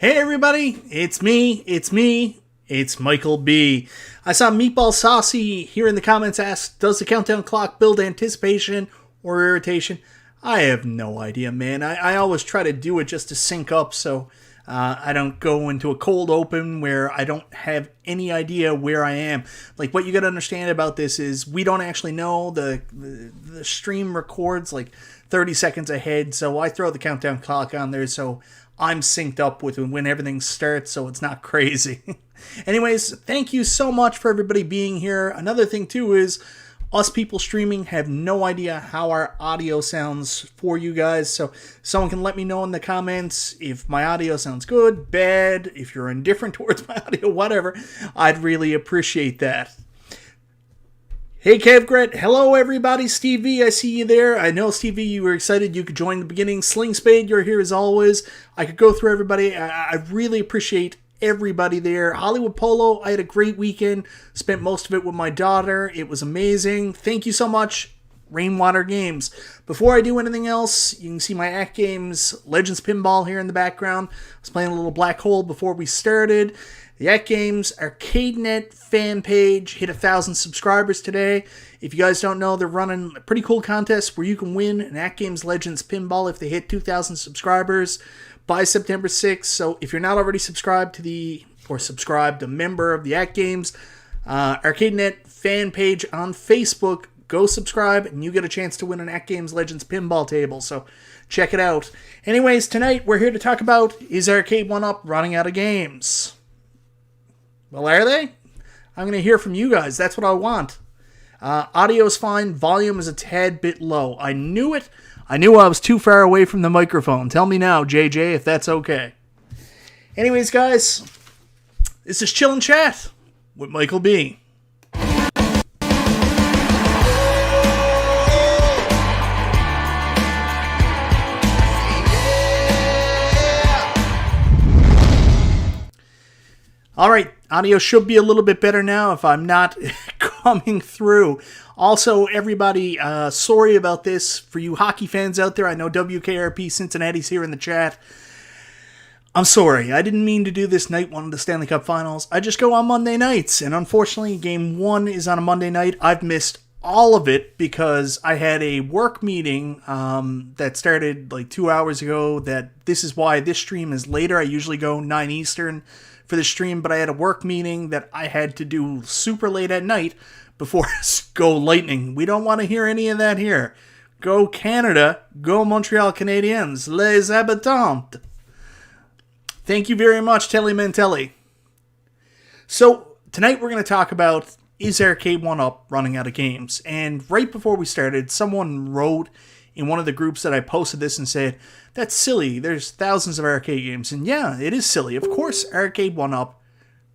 Hey everybody, it's me, it's MichaelB. I saw Meatball Saucy here in the comments ask, does the countdown clock build anticipation or irritation? I have no idea, man. I always try to do it just to sync up so I don't go into a cold open where I don't have any idea where I am. Like, what you got to understand about this is we don't actually know. The stream records like 30 seconds ahead, so I throw the countdown clock on there so I'm synced up with when everything starts, so it's not crazy. Anyways, thank you so much for everybody being here. Another thing, too, is us people streaming have no idea how our audio sounds for you guys, so someone can let me know in the comments if my audio sounds good, bad, if you're indifferent towards my audio, whatever. I'd really appreciate that. Hey, Kevgret. Hello, everybody. Steve V, I see you there. I know, Steve V, you were excited you could join the beginning. Sling Spade, you're here as always. I could go through everybody. I really appreciate everybody there. Hollywood Polo, I had a great weekend. Spent most of it with my daughter. It was amazing. Thank you so much, Rainwater Games. Before I do anything else, you can see my Act Games Legends Pinball here in the background. I was playing a little black hole before we started. The Act Games Arcade1Up fan page hit 1,000 subscribers today. If you guys don't know, they're running a pretty cool contest where you can win an Act Games Legends pinball if they hit 2,000 subscribers by September 6th. So if you're not already subscribed to a member of the Act Games Arcade1Up fan page on Facebook, go subscribe and you get a chance to win an Act Games Legends pinball table. So check it out. Anyways, tonight we're here to talk about, is Arcade1Up running out of games? Well, are they? I'm going to hear from you guys. That's what I want. Audio's fine. Volume is a tad bit low. I knew it. I knew I was too far away from the microphone. Tell me now, JJ, if that's okay. Anyways, guys, this is Chill and Chat with MichaelB. All right, audio should be a little bit better now if I'm not coming through. Also, everybody, sorry about this. For you hockey fans out there, I know WKRP Cincinnati's here in the chat. I'm sorry. I didn't mean to do this night one of the Stanley Cup Finals. I just go on Monday nights, and unfortunately, Game 1 is on a Monday night. I've missed all of it because I had a work meeting that started like 2 hours ago. This is why this stream is later. I usually go 9 Eastern for the stream, but I had a work meeting that I had to do super late at night before Go Lightning. We don't want to hear any of that here. Go Canada, go Montreal Canadiens, les habitants. Thank you very much, Telly Mantelli. So, tonight we're going to talk about, is Arcade1Up running out of games? And right before we started, someone wrote in one of the groups that I posted this and said, that's silly, there's thousands of arcade games. And yeah, it is silly. Of course, Arcade1Up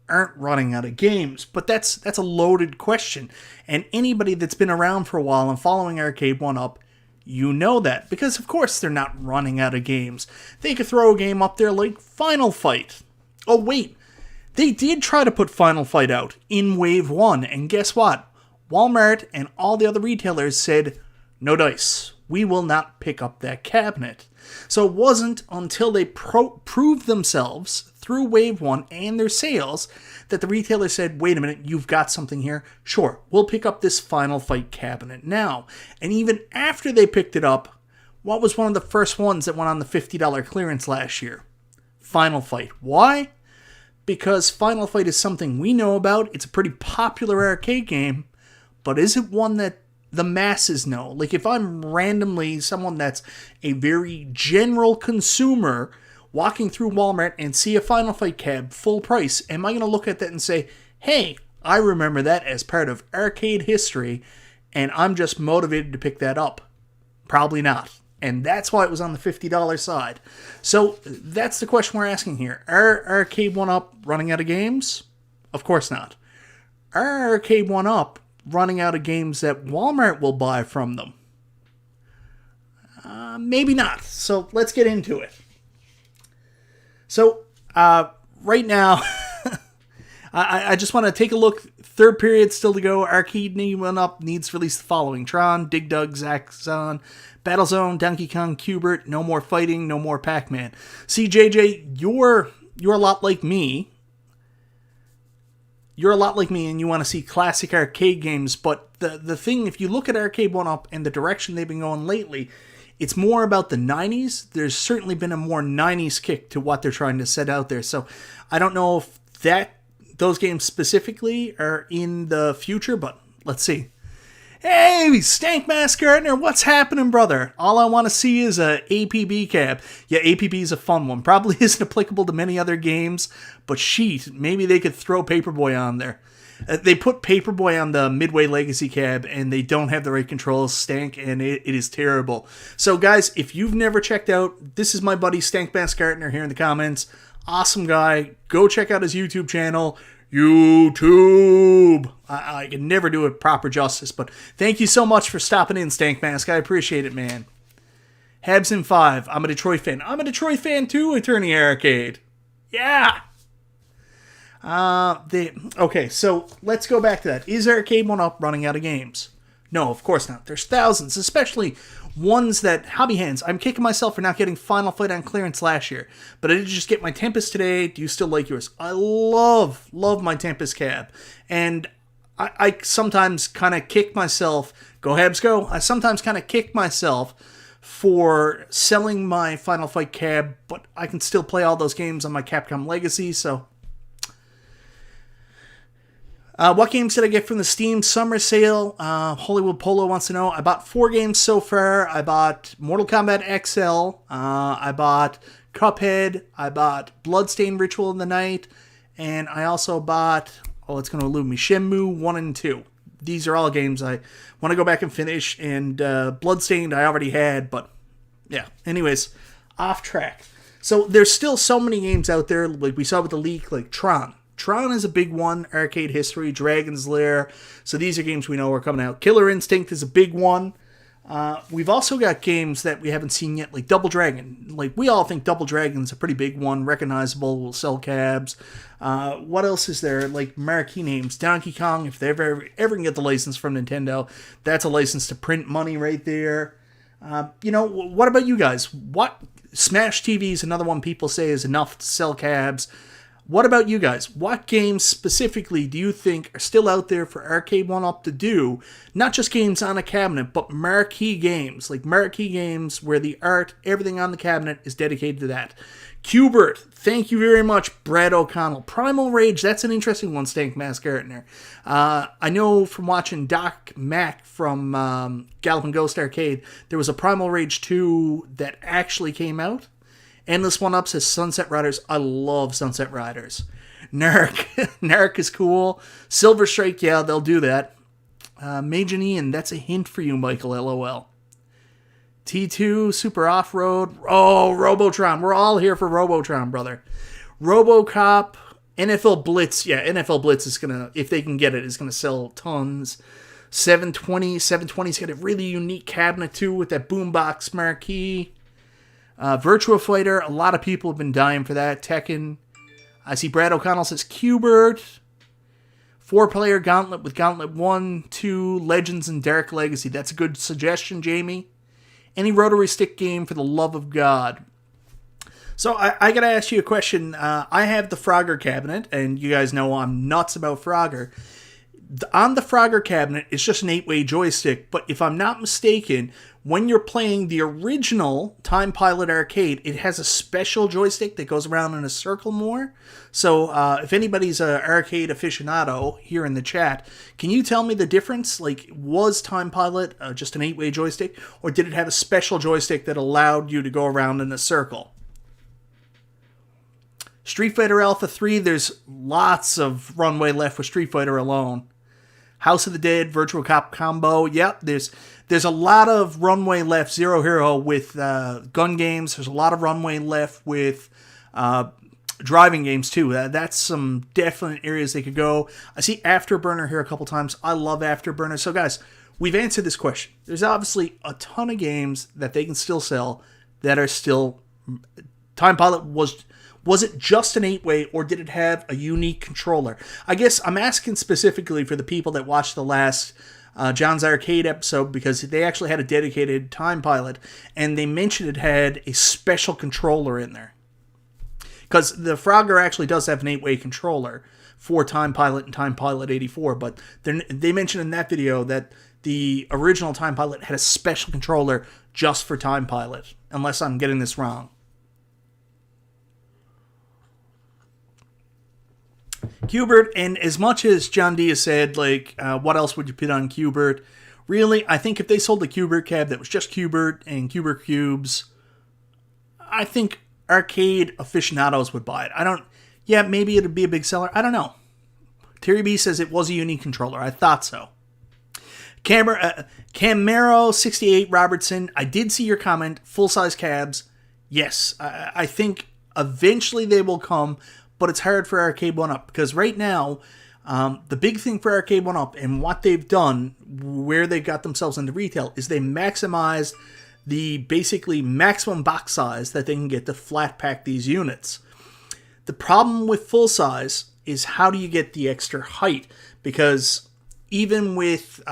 aren't running out of games, but that's a loaded question. And anybody that's been around for a while and following Arcade1Up, you know that. Because of course they're not running out of games. They could throw a game up there like Final Fight. Oh wait, they did try to put Final Fight out in Wave 1, and guess what? Walmart and all the other retailers said, no dice. We will not pick up that cabinet. So it wasn't until they proved themselves through Wave 1 and their sales that the retailer said, wait a minute, you've got something here? Sure, we'll pick up this Final Fight cabinet now. And even after they picked it up, what was one of the first ones that went on the $50 clearance last year? Final Fight. Why? Because Final Fight is something we know about. It's a pretty popular arcade game, but is it one that the masses know? Like, if I'm randomly someone that's a very general consumer walking through Walmart and see a Final Fight cab full price, am I going to look at that and say, hey, I remember that as part of arcade history, and I'm just motivated to pick that up? Probably not. And that's why it was on the $50 side. So that's the question we're asking here. Are Arcade1Up running out of games? Of course not. Are Arcade1Up running out of games that Walmart will buy from them? Maybe not. So let's get into it. So right now, I just want to take a look. Third period still to go. Arcade1Up needs release the following: Tron, Dig Dug, Zaxxon, Battlezone, Donkey Kong, Qbert, No More Fighting, No More Pac-Man. See, JJ, your you're a lot like me. You're a lot like me and you want to see classic arcade games, but the thing, if you look at Arcade1Up and the direction they've been going lately, it's more about the 90s. There's certainly been a more 90s kick to what they're trying to set out there. So I don't know if those games specifically are in the future, but let's see. Hey, Stank Mask Gardner, what's happening, brother? All I want to see is a APB cab. Yeah, APB is a fun one. Probably isn't applicable to many other games, but sheet, maybe they could throw Paperboy on there. They put Paperboy on the Midway Legacy cab, and they don't have the right controls, Stank, and it is terrible. So, guys, if you've never checked out, this is my buddy Stank Mask Gardner here in the comments. Awesome guy. Go check out his YouTube channel. YouTube. I can never do it proper justice, but thank you so much for stopping in, Stank Mask. I appreciate it, man. Habs in 5. I'm a Detroit fan. I'm a Detroit fan too, Attorney Arcade. Yeah. Okay, so let's go back to that. Is Arcade1Up running out of games? No, of course not. There's thousands, especially ones that, hobby hands, I'm kicking myself for not getting Final Fight on clearance last year. But I did just get my Tempest today. Do you still like yours? I love my Tempest cab. And I sometimes kind of kick myself, go Habs go, I sometimes kind of kick myself for selling my Final Fight cab, but I can still play all those games on my Capcom Legacy, so... what games did I get from the Steam Summer Sale? Hollywood Polo wants to know. I bought 4 games so far. I bought Mortal Kombat XL. I bought Cuphead. I bought Bloodstained Ritual of the Night. And I also bought, it's going to elude me, Shenmue 1 and 2. These are all games I want to go back and finish. And Bloodstained I already had, but yeah. Anyways, off track. So there's still so many games out there, like we saw with the leak, like Tron. Tron is a big one, arcade history, Dragon's Lair. So these are games we know are coming out. Killer Instinct is a big one. We've also got games that we haven't seen yet, like Double Dragon. Like, we all think Double Dragon's a pretty big one, recognizable, will sell cabs. What else is there? Like, marquee names. Donkey Kong, if they ever can get the license from Nintendo, that's a license to print money right there. What about you guys? What Smash TV is another one people say is enough to sell cabs. What about you guys? What games specifically do you think are still out there for Arcade1Up to do? Not just games on a cabinet, but marquee games. Like marquee games where the art, everything on the cabinet is dedicated to that. Qbert, thank you very much, Brad O'Connell. Primal Rage, that's an interesting one, Stank Mask Gardner. I know from watching Doc Mack from Galloping Ghost Arcade, there was a Primal Rage 2 that actually came out. Endless One-Up says Sunset Riders. I love Sunset Riders. Narc is cool. Silver Strike, yeah, they'll do that. Major Ian, that's a hint for you, Michael, LOL. T2, Super Off-Road. Oh, Robotron. We're all here for Robotron, brother. RoboCop, NFL Blitz. Yeah, NFL Blitz is going to, if they can get it, is going to sell tons. 720's got a really unique cabinet, too, with that boombox marquee. Virtua Fighter, a lot of people have been dying for that. Tekken. I see Brad O'Connell says Qbert. 4-player Gauntlet with Gauntlet 1, 2, Legends, and Dark Legacy. That's a good suggestion, Jamie. Any rotary stick game for the love of God. So I gotta ask you a question. I have the Frogger cabinet, and you guys know I'm nuts about Frogger. On the Frogger cabinet, it's just an 8-way joystick, but if I'm not mistaken, when you're playing the original Time Pilot Arcade, it has a special joystick that goes around in a circle more. So if anybody's an arcade aficionado here in the chat, can you tell me the difference? Like, was Time Pilot just an 8-way joystick, or did it have a special joystick that allowed you to go around in a circle? Street Fighter Alpha 3, there's lots of runway left with Street Fighter alone. House of the Dead, Virtual Cop Combo. Yep, there's a lot of runway left. Zero Hero with gun games. There's a lot of runway left with driving games too. That's some definite areas they could go. I see Afterburner here a couple times. I love Afterburner. So guys, we've answered this question. There's obviously a ton of games that they can still sell that are still... Time Pilot was it just an 8-way, or did it have a unique controller? I guess I'm asking specifically for the people that watched the last John's Arcade episode, because they actually had a dedicated Time Pilot, and they mentioned it had a special controller in there. Because the Frogger actually does have an 8-way controller for Time Pilot and Time Pilot 84, but they mentioned in that video that the original Time Pilot had a special controller just for Time Pilot, unless I'm getting this wrong. Q*bert, and as much as John D has said, like, what else would you put on Q*bert? Really, I think if they sold the Q*bert cab that was just Q*bert and Q*bert cubes, I think arcade aficionados would buy it. Yeah, maybe it'd be a big seller. I don't know. Terry B says it was a unique controller. I thought so. Camaro68 Robertson, I did see your comment. Full-size cabs. Yes, I think eventually they will come, but it's hard for Arcade1Up because right now, the big thing for Arcade1Up and what they've done, where they got themselves into retail, is they maximized the basically maximum box size that they can get to flat pack these units. The problem with full size is how do you get the extra height? Because even with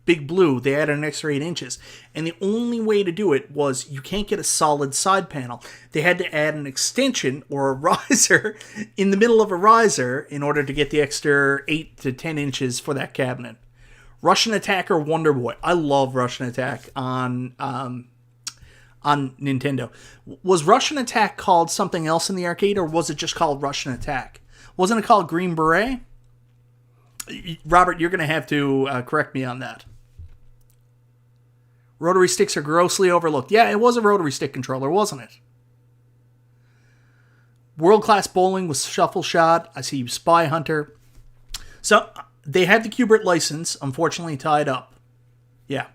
Big Blue, they added an extra 8 inches. And the only way to do it was you can't get a solid side panel. They had to add an extension or a riser in the middle of a riser in order to get the extra 8 to 10 inches for that cabinet. Russian Attack or Wonder Boy. I love Russian Attack on Nintendo. Was Russian Attack called something else in the arcade, or was it just called Russian Attack? Wasn't it called Green Beret? Robert, you're going to have to correct me on that. Rotary sticks are grossly overlooked. Yeah, it was a rotary stick controller, wasn't it? World Class Bowling was Shuffle Shot. I see Spy Hunter. So, they had the Q*bert license, unfortunately tied up. Yeah.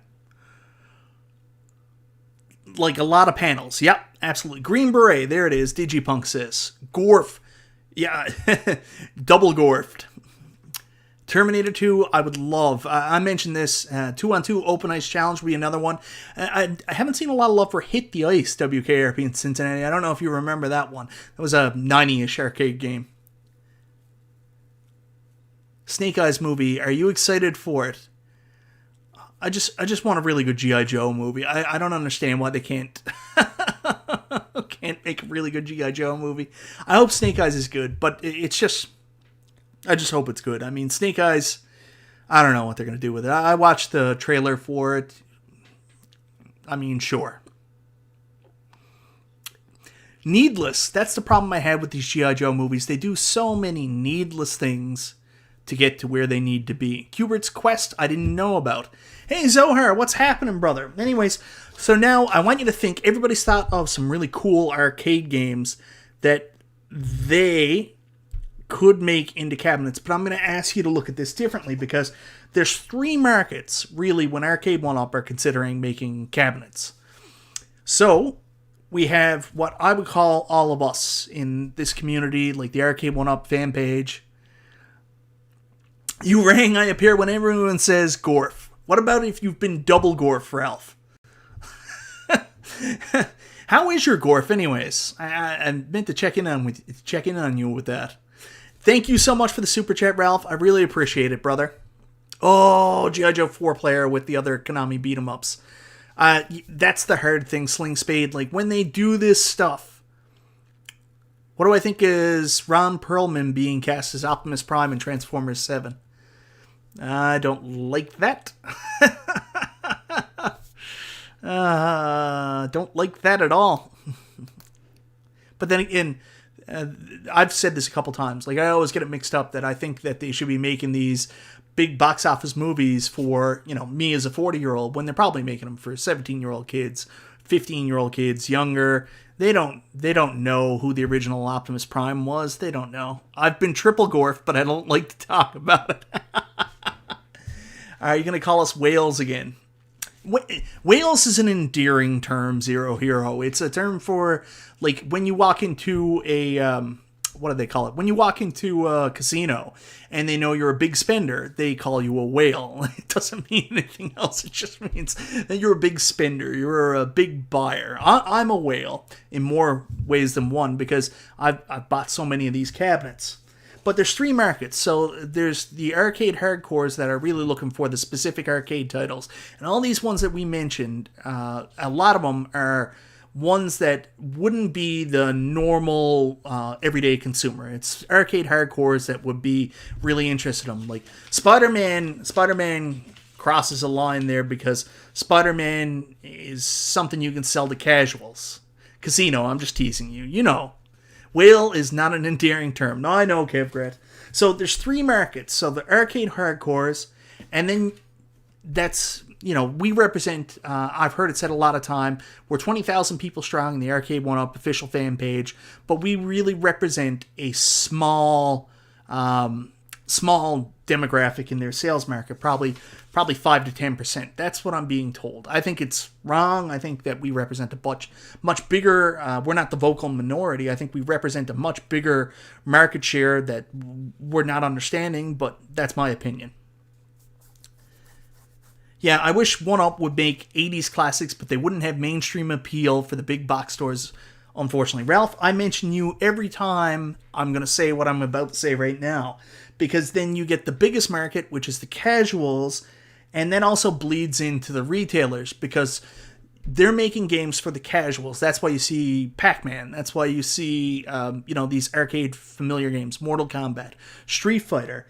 Like a lot of panels. Yep, absolutely. Green Beret, there it is. Digipunk says. Gorf. Yeah, double gorfed. Terminator 2, I would love. I mentioned this. 2-on-2 Open Ice Challenge would be another one. I haven't seen a lot of love for Hit the Ice, WKRP in Cincinnati. I don't know if you remember that one. That was a 90-ish arcade game. Snake Eyes movie, are you excited for it? I just want a really good G.I. Joe movie. I don't understand why they can't make a really good G.I. Joe movie. I hope Snake Eyes is good, but it's just... I just hope it's good. I mean, Snake Eyes, I don't know what they're going to do with it. I watched the trailer for it. I mean, sure. Needless. That's the problem I had with these G.I. Joe movies. They do so many needless things to get to where they need to be. Q*bert's Quest, I didn't know about. Hey, Zohar, what's happening, brother? Anyways, so now I want you to think, everybody's thought of some really cool arcade games that they could make into cabinets, but I'm going to ask you to look at this differently because there's 3 markets, really, when Arcade1Up are considering making cabinets. So, we have what I would call all of us in this community, like the Arcade1Up fan page. You rang, I appear when everyone says Gorf. What about if you've been double Gorf, Ralph? How is your Gorf, anyways? I meant to check in on you with that. Thank you so much for the super chat, Ralph. I really appreciate it, brother. Oh, G.I. Joe 4-player with the other Konami beat-em-ups. That's the hard thing, Sling Spade. Like, when they do this stuff, what do I think is Ron Perlman being cast as Optimus Prime in Transformers 7? I don't like that. Don't like that at all. But then again, I've said this a couple times. Like, I always get it mixed up that I think that they should be making these big box office movies for, me as a 40-year-old when they're probably making them for 17-year-old kids, 15-year-old kids, younger. They don't know who the original Optimus Prime was. They don't know. I've been triple Gorf, but I don't like to talk about it. Are you going to call us whales again? Whales is an endearing term, Zero Hero. It's a term for, like, when you walk into a, what do they call it? When you walk into a casino and they know you're a big spender, they call you a whale. It doesn't mean anything else. It just means that you're a big spender. You're a big buyer. I'm a whale in more ways than one because I've bought so many of these cabinets. But there's 3 markets. So there's the arcade hardcores that are really looking for the specific arcade titles. And all these ones that we mentioned, a lot of them are ones that wouldn't be the normal everyday consumer. It's arcade hardcores that would be really interested in them. Like Spider-Man crosses a line there because Spider-Man is something you can sell to casuals. Casino, I'm just teasing you. You know. Whale is not an endearing term. No, I know, Kevgret. So there's 3 markets. So the arcade hardcores, and then that's, we represent, I've heard it said a lot of time, we're 20,000 people strong in the Arcade1Up official fan page, but we really represent a small demographic in their sales market, probably 5 to 10%. That's what I'm being told. I think it's wrong. I think that we represent a much bigger, we're not the vocal minority. I think we represent a much bigger market share that we're not understanding, but that's my opinion. Yeah, I wish 1UP would make 80s classics, but they wouldn't have mainstream appeal for the big box stores, unfortunately. Ralph, I mention you every time I'm going to say what I'm about to say right now, because then you get the biggest market, which is the casuals, and then also bleeds into the retailers, because they're making games for the casuals. That's why you see Pac-Man. That's why you see, these arcade familiar games, Mortal Kombat, Street Fighter.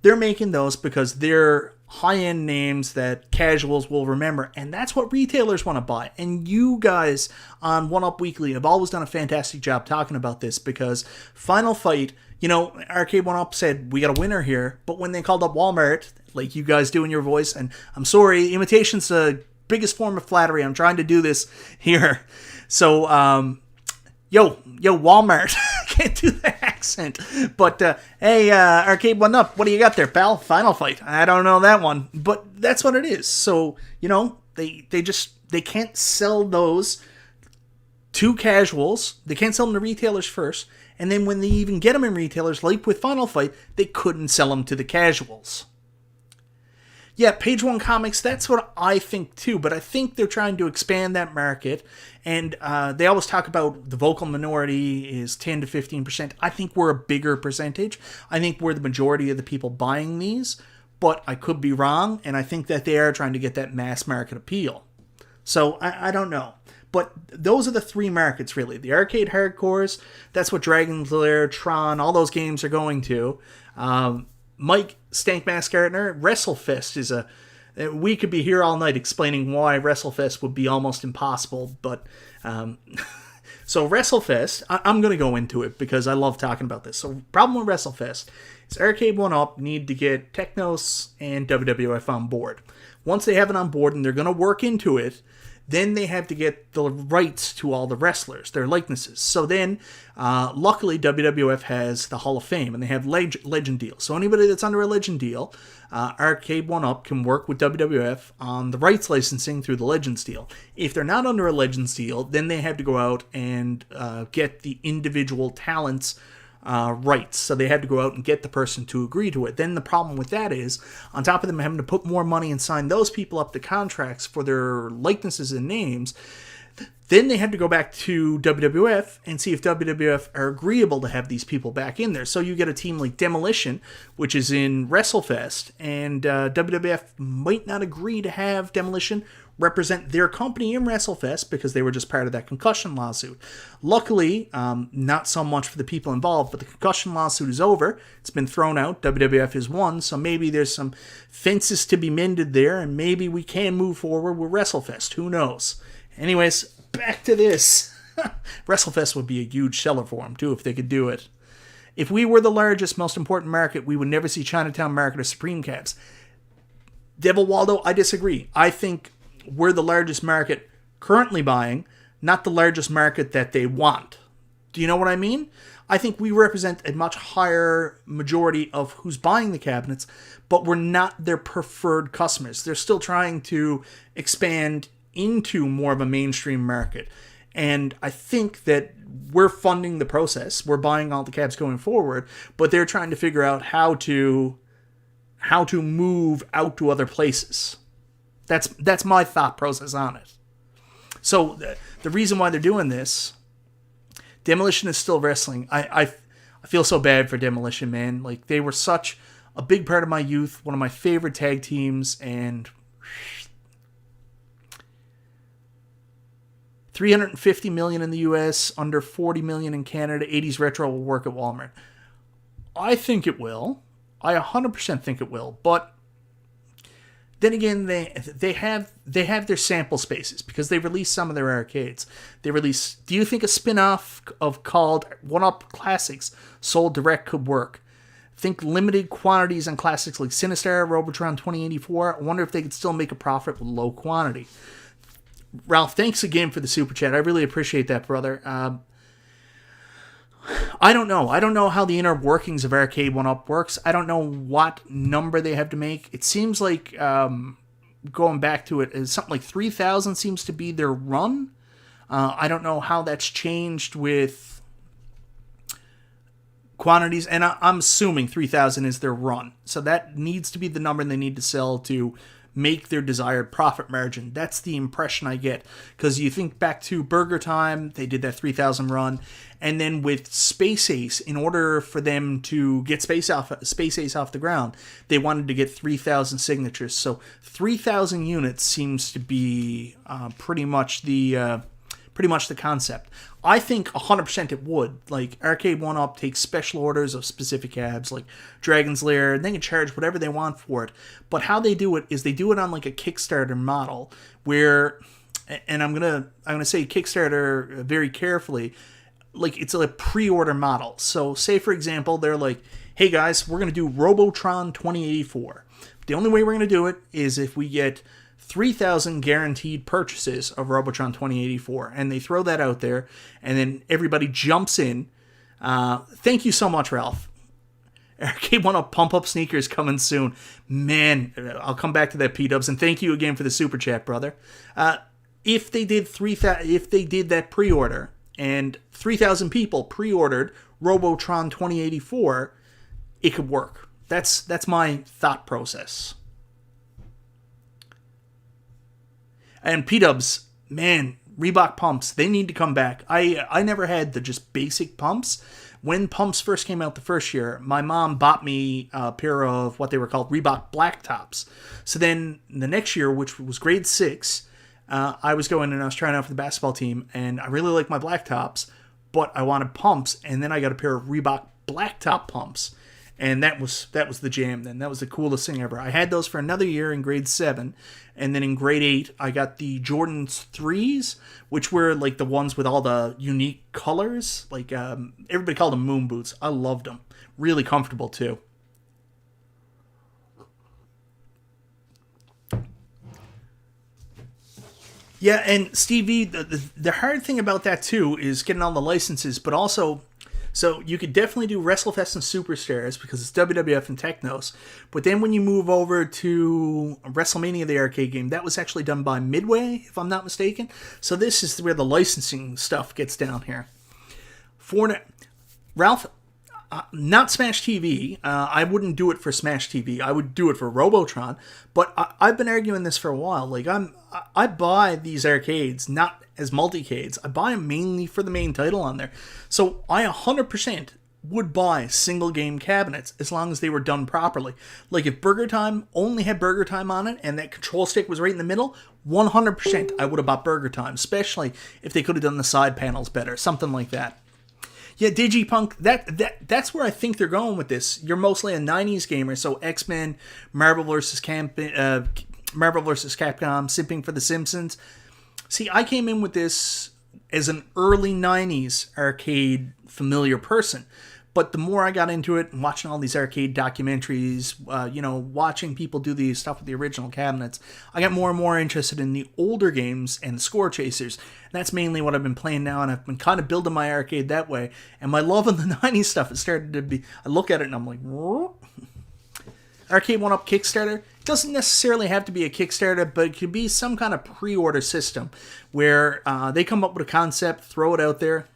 They're making those because they're high-end names that casuals will remember, and that's what retailers want to buy. And you guys on 1UP Weekly have always done a fantastic job talking about this, because Final Fight, Arcade1Up said, we got a winner here, but when they called up Walmart, like you guys do in your voice, and I'm sorry, imitation's the biggest form of flattery, I'm trying to do this here. So, yo, Walmart, can't do the accent, but hey, Arcade1Up, what do you got there, pal? Final Fight, I don't know that one, but that's what it is. So, they can't sell those to casuals, they can't sell them to retailers first, and then when they even get them in retailers, like with Final Fight, they couldn't sell them to the casuals. Yeah, Page One Comics, that's what I think too, but I think they're trying to expand that market, and they always talk about the vocal minority is 10 to 15%. I think we're a bigger percentage. I think we're the majority of the people buying these, but I could be wrong, and I think that they are trying to get that mass market appeal. So, I don't know. But those are the 3 markets, really. The arcade hardcores, that's what Dragon's Lair, Tron, all those games are going to. Mike Stankmask Gardner, WrestleFest is we could be here all night explaining why WrestleFest would be almost impossible, but so WrestleFest, I'm going to go into it because I love talking about this. So problem with WrestleFest is Arcade1Up need to get Technos and WWF on board. Once they have it on board and they're going to work into it, then they have to get the rights to all the wrestlers, their likenesses. So then, luckily, WWF has the Hall of Fame, and they have legend deals. So anybody that's under a legend deal, Arcade1Up can work with WWF on the rights licensing through the Legends deal. If they're not under a Legends deal, then they have to go out and get the individual talents' rights. So they had to go out and get the person to agree to it. Then the problem with that is, on top of them having to put more money and sign those people up to contracts for their likenesses and names, then they had to go back to WWF and see if WWF are agreeable to have these people back in there. So you get a team like Demolition, which is in WrestleFest, and WWF might not agree to have Demolition represent their company in WrestleFest because they were just part of that concussion lawsuit. Luckily, not so much for the people involved, but the concussion lawsuit is over. It's been thrown out. WWF has won, so maybe there's some fences to be mended there, and maybe we can move forward with WrestleFest. Who knows? Anyways, back to this. WrestleFest would be a huge seller for them, too, if they could do it. If we were the largest, most important market, we would never see Chinatown Market or Supreme Cabs. Devil Waldo, I disagree. I think we're the largest market currently buying, not the largest market that they want. Do you know what I mean? I think we represent a much higher majority of who's buying the cabinets, but we're not their preferred customers. They're still trying to expand into more of a mainstream market. And I think that we're funding the process. We're buying all the cabs going forward, but they're trying to figure out how to move out to other places. That's my thought process on it. So the reason why they're doing this, Demolition is still wrestling. I feel so bad for Demolition, man. Like, they were such a big part of my youth, one of my favorite tag teams, and $350 million in the US, under $40 million in Canada. 80s Retro will work at Walmart. I think it will. I 100% think it will. But then again, they have their sample spaces because they released some of their arcades. They released. Do you think a spin-off of called 1UP Classics sold direct could work? Think limited quantities on classics like Sinistar, Robotron 2084. I wonder if they could still make a profit with low quantity. Ralph, thanks again for the super chat. I really appreciate that, brother. I don't know. I don't know how the inner workings of Arcade1Up works. I don't know what number they have to make. It seems like, going back to it, something like 3,000 seems to be their run. I don't know how that's changed with quantities, and I'm assuming 3,000 is their run. So that needs to be the number they need to sell to make their desired profit margin. That's the impression I get. Because you think back to Burger Time, they did that 3,000 run. And then with Space Ace, in order for them to get Space Ace off the ground, they wanted to get 3,000 signatures. So 3,000 units seems to be pretty much the concept. I think 100% it would. Like, Arcade1Up takes special orders of specific cabs, like Dragon's Lair, and they can charge whatever they want for it. But how they do it is they do it on like a Kickstarter model, where, and I'm gonna say Kickstarter very carefully, like it's a pre-order model. So say for example, they're like, hey guys, we're gonna do Robotron 2084. The only way we're gonna do it is if we get 3,000 guaranteed purchases of Robotron 2084, and they throw that out there, and then everybody jumps in. Thank you so much, Ralph. Arcade1Up Pump-Up Sneakers coming soon. Man, I'll come back to that, P-Dubs, and thank you again for the super chat, brother. If they did that pre-order, and 3,000 people pre-ordered Robotron 2084, it could work. That's my thought process. And P-Dubs, man, Reebok pumps, they need to come back. I never had the just basic pumps. When pumps first came out the first year, my mom bought me a pair of what they were called Reebok black tops. So then the next year, which was grade 6, I was going and I was trying out for the basketball team, and I really liked my black tops, but I wanted pumps, and then I got a pair of Reebok black top pumps. And that was the jam then. That was the coolest thing ever. I had those for another year in grade 7. And then in grade 8, I got the Jordan 3s, which were like the ones with all the unique colors. Like, everybody called them moon boots. I loved them. Really comfortable, too. Yeah, and Stevie, the hard thing about that, too, is getting all the licenses, but also... So you could definitely do WrestleFest and Superstars because it's WWF and Technos. But then when you move over to WrestleMania, the arcade game, that was actually done by Midway, if I'm not mistaken. So this is where the licensing stuff gets down here. Ralph, not Smash TV. I wouldn't do it for Smash TV. I would do it for Robotron. But I've been arguing this for a while. Like I buy these arcades not as multicades. I buy them mainly for the main title on there. So I 100% would buy single game cabinets as long as they were done properly. Like if Burger Time only had Burger Time on it and that control stick was right in the middle, 100% I would have bought Burger Time, especially if they could have done the side panels better, something like that. Yeah, Digipunk, that's where I think they're going with this. You're mostly a 90s gamer, so X-Men, Marvel vs. Capcom, simping for The Simpsons. See, I came in with this as an early 90s arcade familiar person. But the more I got into it and watching all these arcade documentaries, watching people do these stuff with the original cabinets, I got more and more interested in the older games and the score chasers. And that's mainly what I've been playing now, and I've been kind of building my arcade that way. And my love of the 90s stuff has started to be... I look at it and I'm like... Whoa. Arcade1Up Kickstarter. It doesn't necessarily have to be a Kickstarter, but it could be some kind of pre-order system where they come up with a concept, throw it out there.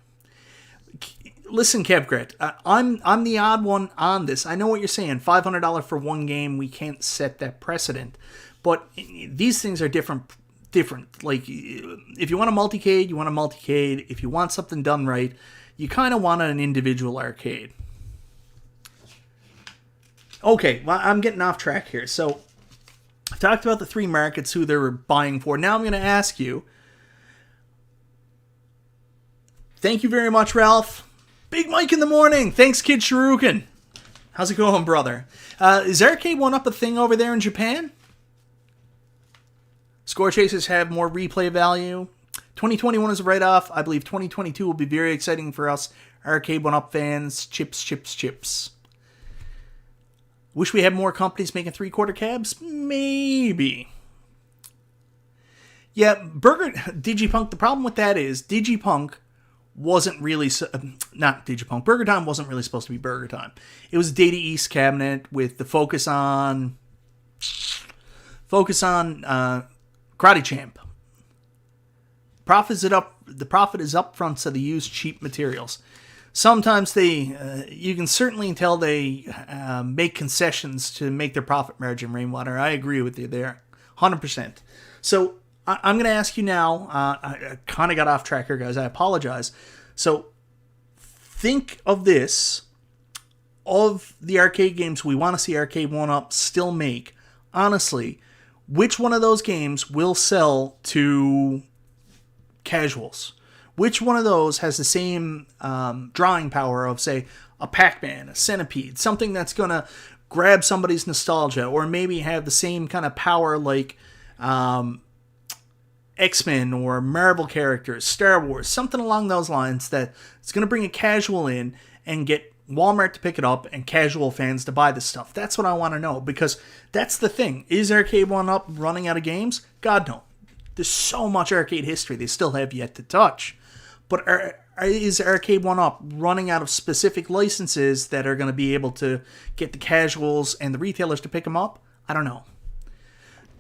Listen, Kevgret, I'm the odd one on this. I know what you're saying. $500 for one game, we can't set that precedent. But these things are different. Like, if you want a multicade, you want a multicade. If you want something done right, you kind of want an individual arcade. Okay, well, I'm getting off track here. So, I've talked about the three markets, who they're buying for. Now I'm going to ask you, Thank you very much, Ralph. Big Mike in the morning. Thanks, Kid Shuriken. How's it going, brother? Is Arcade1Up a thing over there in Japan? Score chases have more replay value. 2021 is a write-off. I believe 2022 will be very exciting for us Arcade1Up fans. Chips, chips, chips. Wish we had more companies making three-quarter cabs? Maybe. Yeah, Digipunk, the problem with that is Digipunk wasn't really... not Digipunk. Burger Time wasn't really supposed to be Burger Time. It was a Data East cabinet with the focus on Karate Champ. The profit is up front, so they use cheap materials. Sometimes you can certainly tell they make concessions to make their profit margin, Rainwater. I agree with you there, 100%. So I'm going to ask you now, I kind of got off track here, guys. I apologize. So think of this, of the arcade games we want to see Arcade1Up still make. Honestly, which one of those games will sell to casuals? Which one of those has the same drawing power of, say, a Pac-Man, a Centipede, something that's going to grab somebody's nostalgia, or maybe have the same kind of power like X-Men or Marvel characters, Star Wars, something along those lines that it's going to bring a casual in and get Walmart to pick it up and casual fans to buy this stuff. That's what I want to know, because that's the thing. Is Arcade1Up running out of games? God, no. There's so much arcade history they still have yet to touch. But is Arcade1Up running out of specific licenses that are going to be able to get the casuals and the retailers to pick them up? I don't know.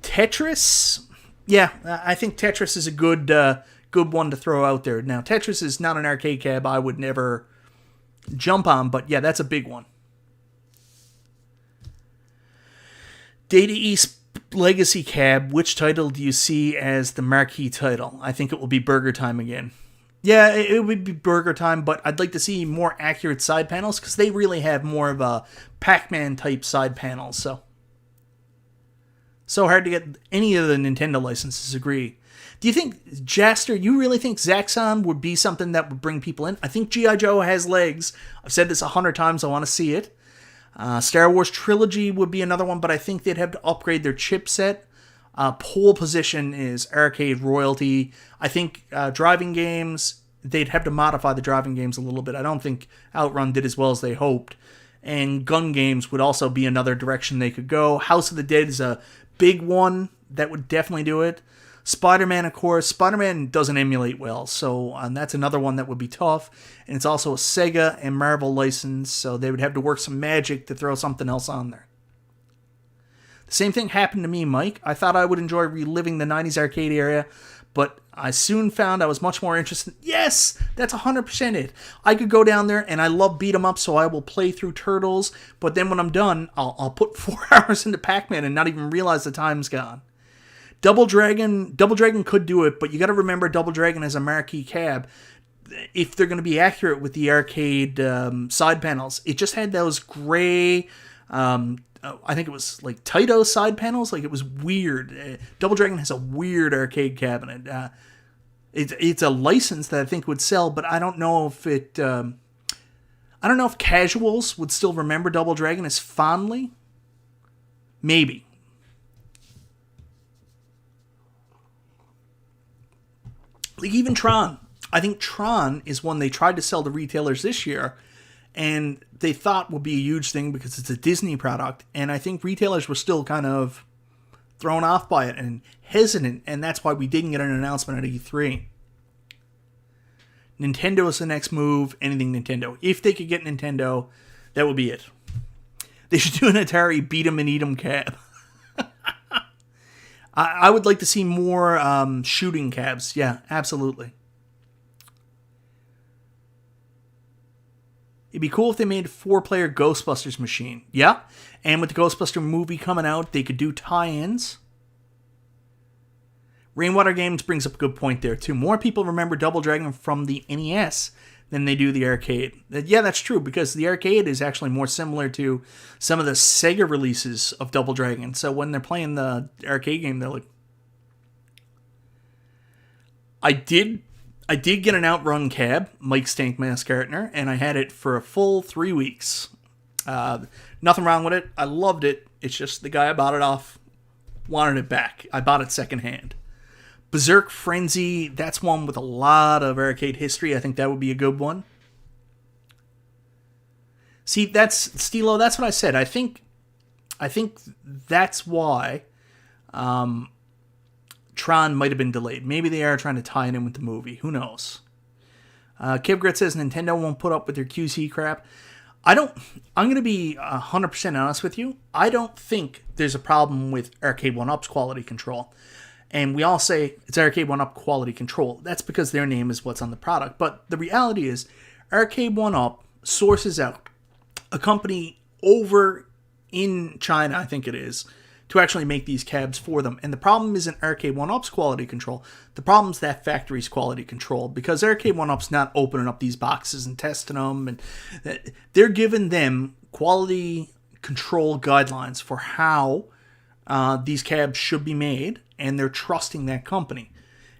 Tetris? Yeah, I think Tetris is a good one to throw out there. Now, Tetris is not an arcade cab I would never jump on, but yeah, that's a big one. Data East Legacy Cab, which title do you see as the marquee title? I think it will be Burger Time again. Yeah, it would be Burger Time, but I'd like to see more accurate side panels, because they really have more of a Pac-Man type side panels, so hard to get any of the Nintendo licenses agree. Do you think, Jaster, you really think Zaxxon would be something that would bring people in? I think G.I. Joe has legs. I've said this 100 times. I want to see it. Star Wars Trilogy would be another one, but I think they'd have to upgrade their chipset. Pole position is arcade royalty. I think driving games, they'd have to modify the driving games a little bit. I don't think Outrun did as well as they hoped. And gun games would also be another direction they could go. House of the Dead is a big one that would definitely do it. Spider-Man, of course. Spider-Man doesn't emulate well, so that's another one that would be tough. And it's also a Sega and Marvel license, so they would have to work some magic to throw something else on there. The same thing happened to me, Mike. I thought I would enjoy reliving the 90s arcade era, but I soon found I was much more interested. Yes, that's 100% it. I could go down there, and I love beat 'em up, so I will play through Turtles, but then when I'm done, I'll put 4 hours into Pac-Man and not even realize the time's gone. Double Dragon could do it, but you got to remember Double Dragon is a marquee cab. If they're going to be accurate with the arcade side panels, it just had those gray, I think it was like Taito side panels. Like, it was weird. Double Dragon has a weird arcade cabinet. It's a license that I think would sell, but I don't know if it. I don't know if casuals would still remember Double Dragon as fondly. Maybe. Like, even Tron. I think Tron is one they tried to sell to retailers this year, and they thought would be a huge thing because it's a Disney product, and I think retailers were still kind of thrown off by it and hesitant, and that's why we didn't get an announcement at E3. Nintendo is the next move. Anything Nintendo. If they could get Nintendo, that would be it. They should do an Atari beat 'em and eat 'em cab. I would like to see more shooting cabs. Yeah, absolutely. It'd be cool if they made a 4-player Ghostbusters machine. Yeah, and with the Ghostbuster movie coming out, they could do tie-ins. Rainwater Games brings up a good point there, too. More people remember Double Dragon from the NES than they do the arcade. Yeah, that's true, because the arcade is actually more similar to some of the Sega releases of Double Dragon. So when they're playing the arcade game, they're like... I did get an Outrun cab, Mike Stank Mask Gartner, and I had it for a full 3 weeks. Nothing wrong with it. I loved it. It's just the guy I bought it off wanted it back. I bought it secondhand. Berserk Frenzy, that's one with a lot of arcade history. I think that would be a good one. See, that's Stilo, that's what I said. I think that's why Tron might have been delayed. Maybe they are trying to tie it in with the movie. Who knows? Kibgrit says Nintendo won't put up with their QC crap. I'm going to be 100% honest with you. I don't think there's a problem with Arcade1Up's quality control. And we all say it's Arcade1Up quality control. That's because their name is what's on the product. But the reality is Arcade1Up sources out a company over in China, I think it is, to actually make these cabs for them. And the problem isn't Arcade1Up's quality control. The problem is that factory's quality control, because Arcade1Up's not opening up these boxes and testing them. And they're giving them quality control guidelines for how these cabs should be made, and they're trusting that company.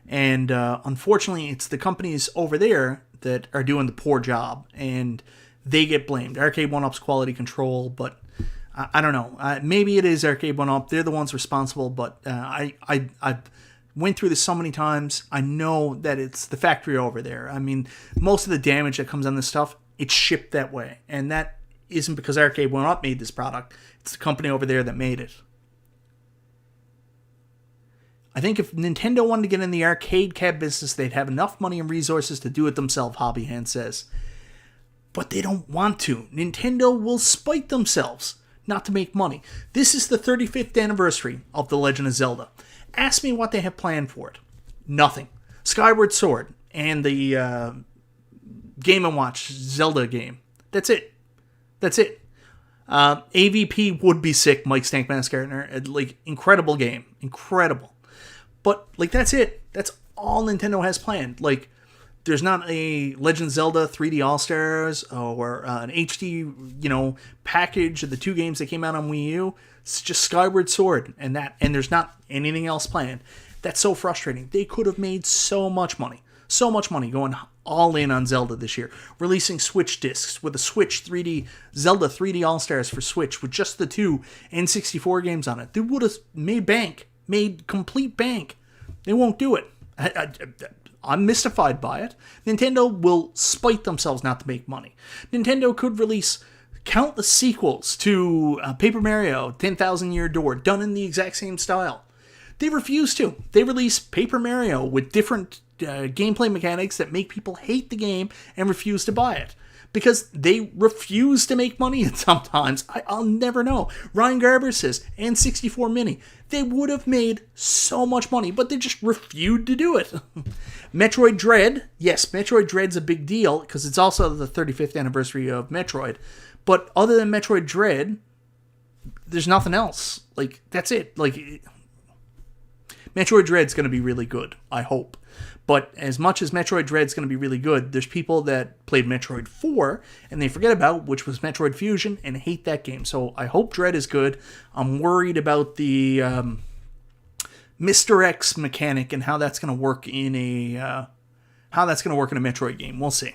And unfortunately, it's the companies over there that are doing the poor job, and they get blamed. Arcade1Up's quality control, but I don't know. Maybe it is Arcade1Up. They're the ones responsible, but I went through this so many times. I know that it's the factory over there. I mean, most of the damage that comes on this stuff, it's shipped that way. And that isn't because Arcade1Up made this product. It's the company over there that made it. I think if Nintendo wanted to get in the arcade cab business, they'd have enough money and resources to do it themselves, Hobbyhand says. But they don't want to. Nintendo will spite themselves not to make money. This is the 35th anniversary of The Legend of Zelda. Ask me what they have planned for it. Nothing. Skyward Sword and the Game & Watch Zelda game. That's it. That's it. AVP would be sick, Mike Stank Mask Gartner. Like, incredible game. Incredible. But, like, that's it. That's all Nintendo has planned. Like, there's not a Legend of Zelda 3D All-Stars or an HD, package of the two games that came out on Wii U. It's just Skyward Sword and there's not anything else planned. That's so frustrating. They could have made so much money going all in on Zelda this year. Releasing Switch discs with a Switch 3D, Zelda 3D All-Stars for Switch with just the two N64 games on it. They would have made complete bank. They won't do it. I'm mystified by it. Nintendo will spite themselves not to make money. Nintendo could release countless sequels to Paper Mario 10,000 Year Door, done in the exact same style. They refuse to. They release Paper Mario with different gameplay mechanics that make people hate the game and refuse to buy it. Because they refuse to make money sometimes. I'll never know. Ryan Garber says, and 64 Mini. They would have made so much money, but they just refused to do it. Metroid Dread. Yes, Metroid Dread's a big deal, because it's also the 35th anniversary of Metroid. But other than Metroid Dread, there's nothing else. Like, that's it. Like, Metroid Dread's going to be really good, I hope. But as much as Metroid Dread's going to be really good, there's people that played Metroid 4 and they forget about, which was Metroid Fusion, and hate that game. So I hope Dread is good. I'm worried about the Mr. X mechanic and how that's going to work in a Metroid game. We'll see.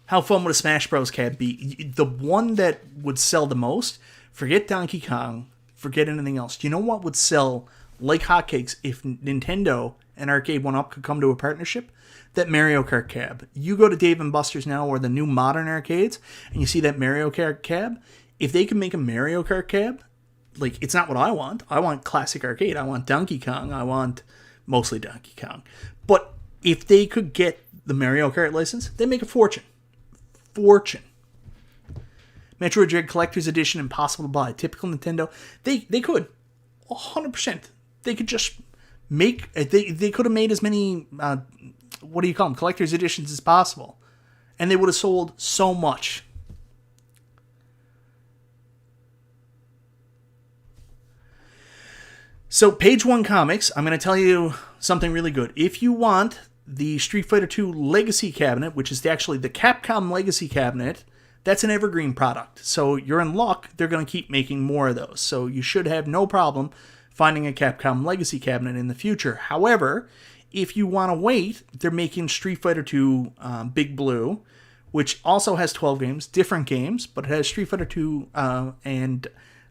How fun would a Smash Bros. Cab be? The one that would sell the most, forget Donkey Kong, forget anything else. Do you know what would sell like hotcakes if Nintendo and Arcade1Up could come to a partnership? That Mario Kart cab. You go to Dave & Buster's now or the new modern arcades and you see that Mario Kart cab. If they could make a Mario Kart cab, like, it's not what I want. I want classic arcade. I want Donkey Kong. I want mostly Donkey Kong. But if they could get the Mario Kart license, they make a fortune. Metroid Dread Collector's Edition, impossible to buy. Typical Nintendo. They could. 100%. They could just make... They could have made as many... what do you call them? Collector's Editions as possible. And they would have sold so much. So, Page One Comics, I'm going to tell you something really good. If you want the Street Fighter II Legacy Cabinet, which is actually the Capcom Legacy Cabinet, that's an evergreen product. So you're in luck. They're going to keep making more of those. So you should have no problem finding a Capcom Legacy cabinet in the future. However, if you want to wait, they're making Street Fighter II Big Blue, which also has 12 games, different games, but it has Street Fighter II, and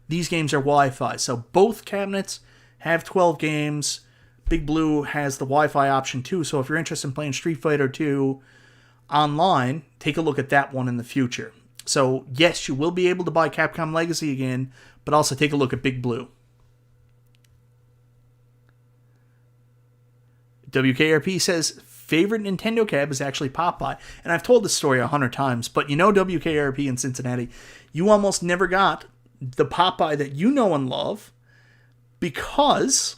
these games are Wi-Fi. So both cabinets have 12 games. Big Blue has the Wi-Fi option too, so if you're interested in playing Street Fighter II online, take a look at that one in the future. So yes, you will be able to buy Capcom Legacy again, but also take a look at Big Blue. WKRP says, favorite Nintendo cab is actually Popeye. And I've told this story 100 times, but you know WKRP in Cincinnati, you almost never got the Popeye that you know and love because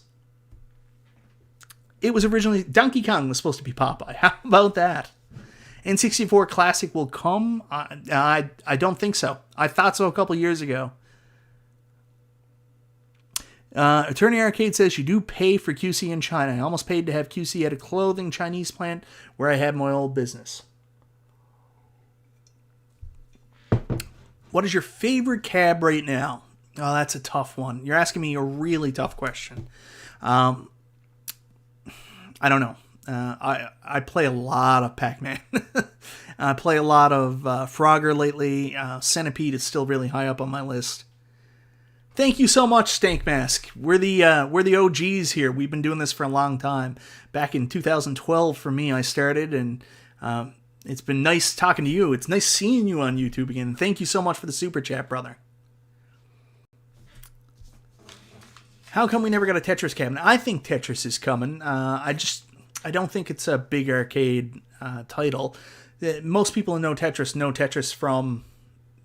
it was originally, Donkey Kong was supposed to be Popeye. How about that? N64 Classic will come? I don't think so. I thought so a couple years ago. Attorney Arcade says you do pay for QC in China. I almost paid to have QC at a clothing Chinese plant where I had my old business. What is your favorite cab right now? Oh, that's a tough one. You're asking me a really tough question. I don't know. I play a lot of Pac-Man. I play a lot of Frogger lately. Centipede is still really high up on my list. Thank you so much, Stank Mask. We're the OGs here. We've been doing this for a long time. Back in 2012 for me, I started, and it's been nice talking to you. It's nice seeing you on YouTube again. Thank you so much for the super chat, brother. How come we never got a Tetris cabinet? I think Tetris is coming. I don't think it's a big arcade title. Most people who know Tetris from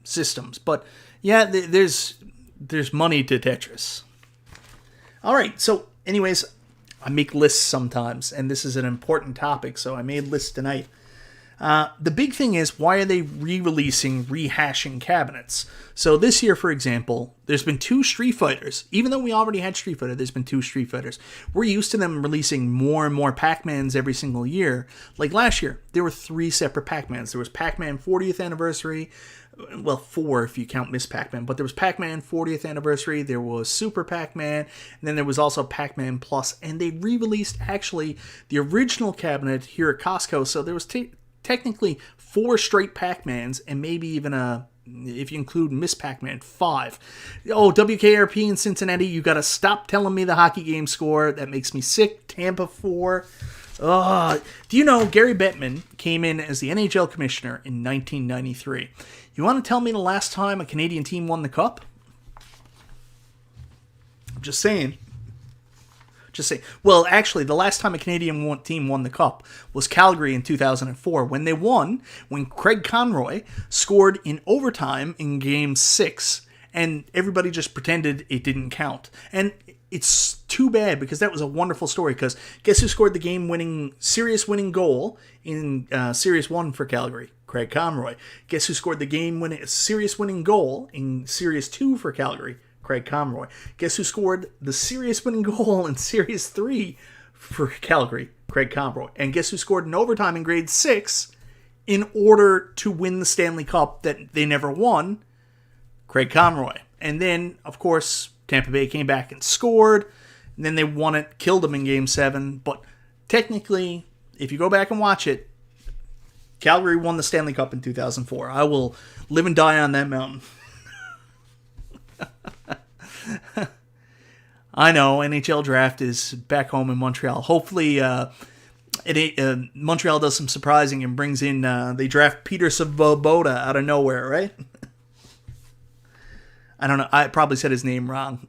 systems. But yeah, there's money to Tetris. All right, so anyways, I make lists sometimes, and this is an important topic, so I made lists tonight. The big thing is, why are they re-releasing, rehashing cabinets? So this year, for example, there's been 2 Street Fighters. Even though we already had Street Fighter, there's been 2 Street Fighters. We're used to them releasing more and more Pac-Mans every single year. Like last year, there were 3 separate Pac-Mans. There was Pac-Man 40th Anniversary, well, 4 if you count Miss Pac-Man, but there was Pac-Man 40th Anniversary, there was Super Pac-Man, and then there was also Pac-Man Plus, and they re-released, actually, the original cabinet here at Costco, so there was technically 4 straight Pac-Mans, and maybe even if you include Miss Pac-Man, 5. Oh, WKRP in Cincinnati, you gotta stop telling me the hockey game score. That makes me sick. Tampa 4. Do you know Gary Bettman came in as the NHL commissioner in 1993? You want to tell me the last time a Canadian team won the cup? I'm just saying. Well, actually, the last time a Canadian team won the cup was Calgary in 2004 when they won, when Craig Conroy scored in overtime in Game 6, and everybody just pretended it didn't count. And it's too bad, because that was a wonderful story, because guess who scored the series winning goal in Series 1 for Calgary? Craig Conroy. Guess who scored the series winning goal in Series 2 for Calgary? Craig Conroy. Guess who scored the series winning goal in Series 3 for Calgary? Craig Conroy. And guess who scored an overtime in Grade 6 in order to win the Stanley Cup that they never won? Craig Conroy. And then, of course, Tampa Bay came back and scored, and then they won it, killed them in Game 7. But technically, if you go back and watch it, Calgary won the Stanley Cup in 2004. I will live and die on that mountain. I know, NHL draft is back home in Montreal. Hopefully, Montreal does some surprising and brings in, they draft Peter Svoboda out of nowhere, right? I don't know. I probably said his name wrong.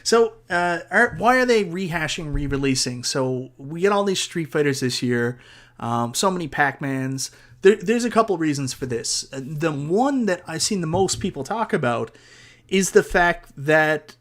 So, why are they rehashing, re-releasing? So, we get all these Street Fighters this year. So many Pac-Mans. There's a couple reasons for this. The one that I've seen the most people talk about is the fact that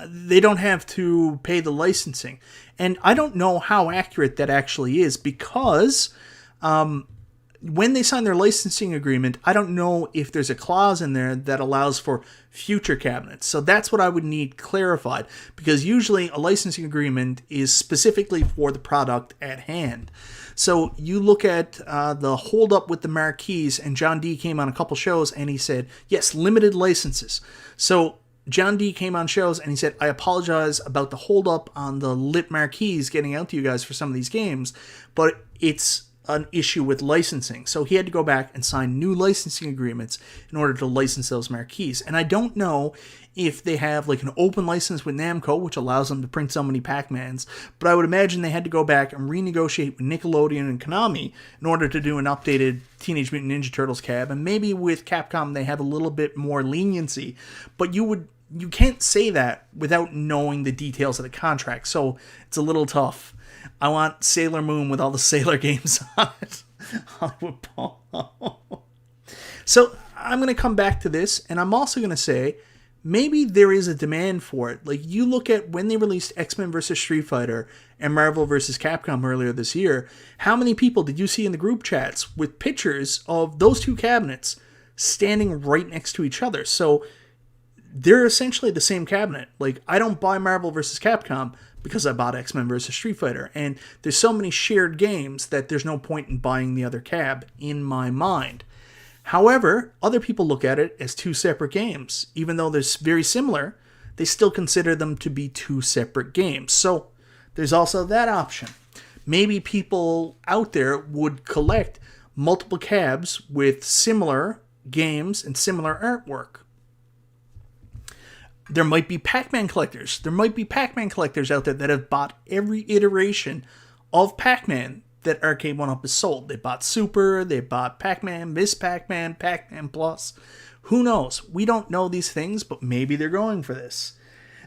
they don't have to pay the licensing. And I don't know how accurate that actually is, because when they sign their licensing agreement, I don't know if there's a clause in there that allows for future cabinets. So that's what I would need clarified, because usually a licensing agreement is specifically for the product at hand. So you look at the hold up with the marquees, and John D came on a couple shows and he said, yes, limited licenses. So John D came on shows and he said, I apologize about the holdup on the lit marquees getting out to you guys for some of these games, but it's an issue with licensing. So he had to go back and sign new licensing agreements in order to license those marquees. And I don't know if they have like an open license with Namco, which allows them to print so many Pac-Mans, but I would imagine they had to go back and renegotiate with Nickelodeon and Konami in order to do an updated Teenage Mutant Ninja Turtles cab. And maybe with Capcom they have a little bit more leniency, but you can't say that without knowing the details of the contract, so it's a little tough. I want Sailor Moon with all the Sailor games on it. Hollywood Paul. So I'm going to come back to this, and I'm also going to say maybe there is a demand for it. Like, you look at when they released X-Men vs. Street Fighter and Marvel vs. Capcom earlier this year, how many people did you see in the group chats with pictures of those two cabinets standing right next to each other? So they're essentially the same cabinet. Like, I don't buy Marvel vs. Capcom because I bought X-Men vs. Street Fighter, and there's so many shared games that there's no point in buying the other cab in my mind. However, other people look at it as two separate games. Even though they're very similar, they still consider them to be two separate games. So there's also that option. Maybe people out there would collect multiple cabs with similar games and similar artwork. There might be Pac-Man collectors. There might be Pac-Man collectors out there that have bought every iteration of Pac-Man that Arcade1Up has sold. They bought Super, they bought Pac-Man, Miss Pac-Man, Pac-Man Plus. Who knows? We don't know these things, but maybe they're going for this.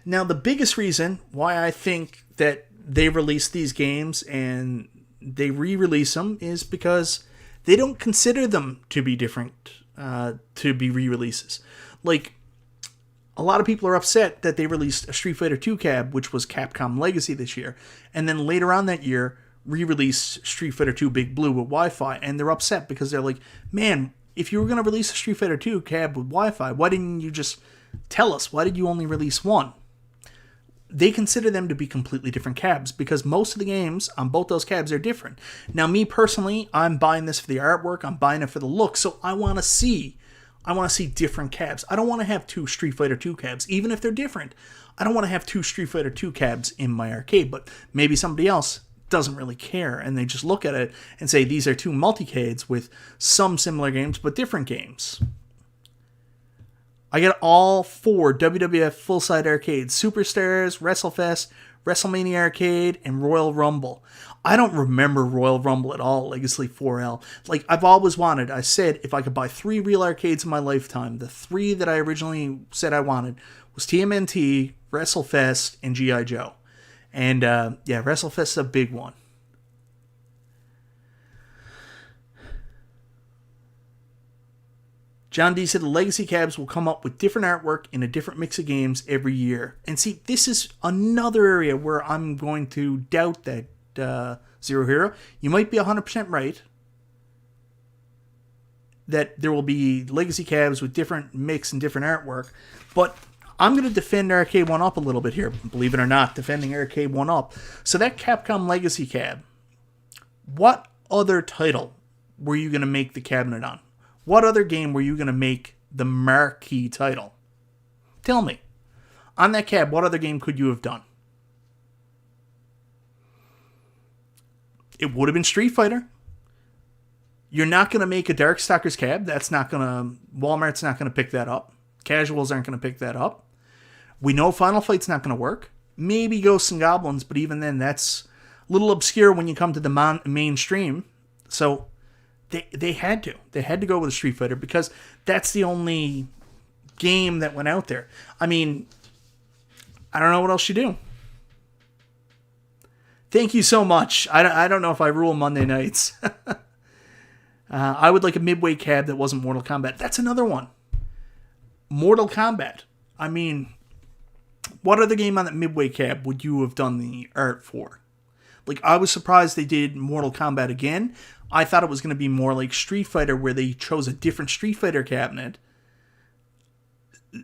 Now, the biggest reason why I think that they release these games and they re-release them is because they don't consider them to be different, to be re-releases. Like, a lot of people are upset that they released a Street Fighter 2 cab, which was Capcom Legacy this year, and then later on that year, re-released Street Fighter 2 Big Blue with Wi-Fi, and they're upset because they're like, man, if you were going to release a Street Fighter 2 cab with Wi-Fi, why didn't you just tell us? Why did you only release one? They consider them to be completely different cabs because most of the games on both those cabs are different. Now, me personally, I'm buying this for the artwork, I'm buying it for the look, so I want to see different cabs. I don't want to have two Street Fighter 2 cabs, even if they're different. I don't want to have two Street Fighter 2 cabs in my arcade, but maybe somebody else doesn't really care, and they just look at it and say, these are two multicades with some similar games, but different games. I get all 4 WWF full-side arcades: Superstars, WrestleFest, WrestleMania Arcade, and Royal Rumble. I don't remember Royal Rumble at all, Legacy 4L. Like, I've always wanted, I said if I could buy 3 real arcades in my lifetime, the 3 that I originally said I wanted was TMNT, WrestleFest, and G.I. Joe. And, yeah, WrestleFest is a big one. John D said the Legacy cabs will come up with different artwork in a different mix of games every year. And see, this is another area where I'm going to doubt that Zero Hero. You might be 100% right that there will be Legacy cabs with different mix and different artwork. But I'm going to defend Arcade1Up a little bit here. Believe it or not, defending Arcade1Up. So that Capcom Legacy cab, what other title were you going to make the cabinet on? What other game were you going to make the marquee title? Tell me. On that cab, what other game could you have done? It would have been Street Fighter. You're not going to make a Darkstalkers cab. Walmart's not going to pick that up. Casuals aren't going to pick that up. We know Final Fight's not going to work. Maybe Ghosts and Goblins, but even then, that's a little obscure when you come to the mainstream. So They had to. They had to go with a Street Fighter because that's the only game that went out there. I mean, I don't know what else you do. Thank you so much. I don't know if I rule Monday nights. I would like a Midway cab that wasn't Mortal Kombat. That's another one. Mortal Kombat. I mean, what other game on that Midway cab would you have done the art for? Like, I was surprised they did Mortal Kombat again. I thought it was going to be more like Street Fighter, where they chose a different Street Fighter cabinet.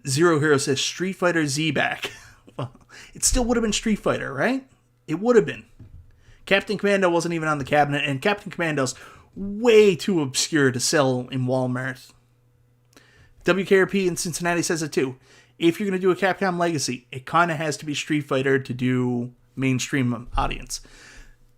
Zero Hero says Street Fighter Z-Back. Well, it still would have been Street Fighter, right? It would have been. Captain Commando wasn't even on the cabinet, and Captain Commando's way too obscure to sell in Walmart. WKRP in Cincinnati says it too. if you're going to do a Capcom Legacy, it kind of has to be Street Fighter to do mainstream audience.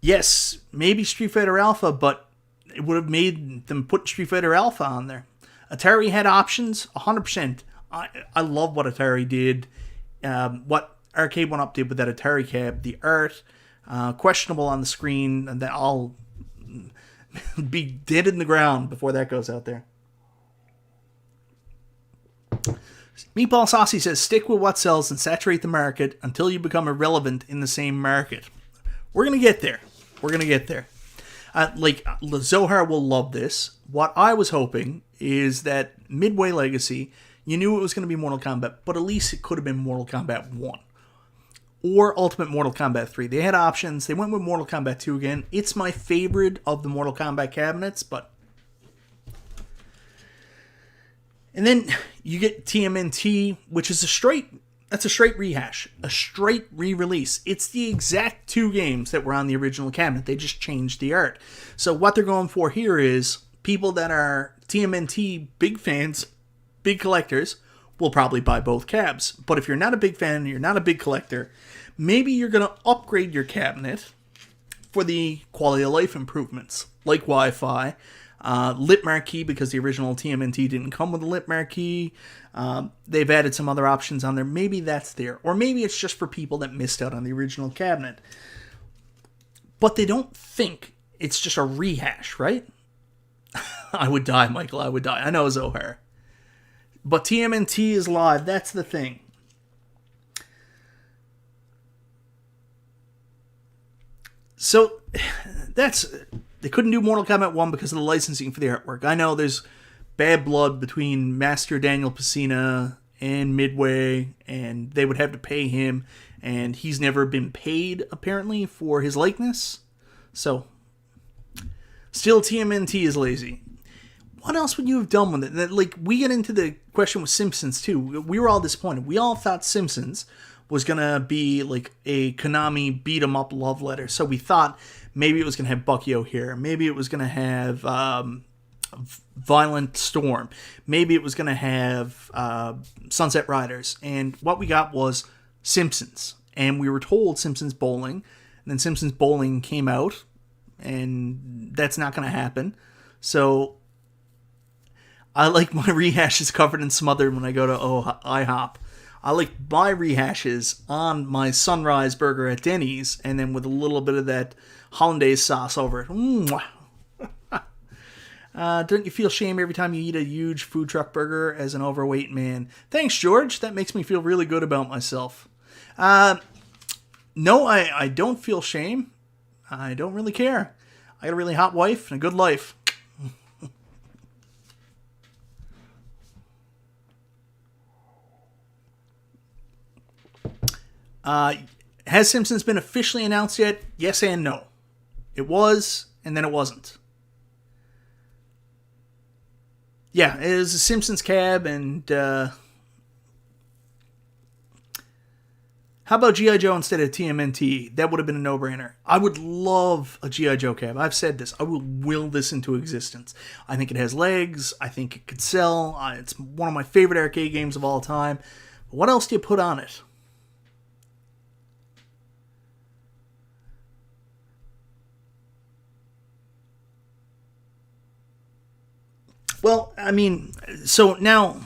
Yes, maybe Street Fighter Alpha, but it would have made them put Street Fighter Alpha on there. Atari had options, 100%. I love what Atari did, what Arcade1Up did with that Atari cab, the art, questionable on the screen, and that I'll be dead in the ground before that goes out there. Meatball Saucy says, stick with what sells and saturate the market until you become irrelevant in the same market. We're going to get there. We're going to get there. Zohar will love this. What I was hoping is that Midway Legacy, you knew it was going to be Mortal Kombat, but at least it could have been Mortal Kombat 1. Or Ultimate Mortal Kombat 3. They had options. They went with Mortal Kombat 2 again. It's my favorite of the Mortal Kombat cabinets, but... And then you get TMNT, which is a straight rehash, a straight re-release. It's the exact 2 games that were on the original cabinet. They just changed the art. So what they're going for here is people that are TMNT big fans, big collectors, will probably buy both cabs. But if you're not a big fan, you're not a big collector, maybe you're going to upgrade your cabinet for the quality of life improvements, like Wi-Fi, lit marquee, because the original TMNT didn't come with a lit marquee. They've added some other options on there. Maybe that's there. Or maybe it's just for people that missed out on the original cabinet. But they don't think it's just a rehash, right? I would die, Michael. I would die. I know, Zohar. But TMNT is live. That's the thing. So, they couldn't do Mortal Kombat 1 because of the licensing for the artwork. I know there's bad blood between Master Daniel Pesina and Midway, and they would have to pay him, and he's never been paid, apparently, for his likeness. So, still TMNT is lazy. What else would you have done with it? We get into the question with Simpsons, too. We were all disappointed. We all thought Simpsons was going to be like a Konami beat-em-up love letter. So we thought maybe it was going to have Bucky O'Hare. Maybe it was going to have Violent Storm. Maybe it was going to have Sunset Riders. And what we got was Simpsons. And we were told Simpsons Bowling. And then Simpsons Bowling came out. And that's not going to happen. So I like my rehashes covered and smothered when I go to IHOP. I like my rehashes on my sunrise burger at Denny's, and then with a little bit of that hollandaise sauce over it. Don't you feel shame every time you eat a huge food truck burger as an overweight man? Thanks, George. That makes me feel really good about myself. No, I don't feel shame. I don't really care. I got a really hot wife and a good life. Has Simpsons been officially announced yet? Yes and no. It was, and then it wasn't. Yeah, it was a Simpsons cab, and how about G.I. Joe instead of TMNT? That would have been a no-brainer. I would love a G.I. Joe cab. I've said this. I will will this into existence. I think it has legs. I think it could sell. It's one of my favorite arcade games of all time. But what else do you put on it? Well, I mean, so now,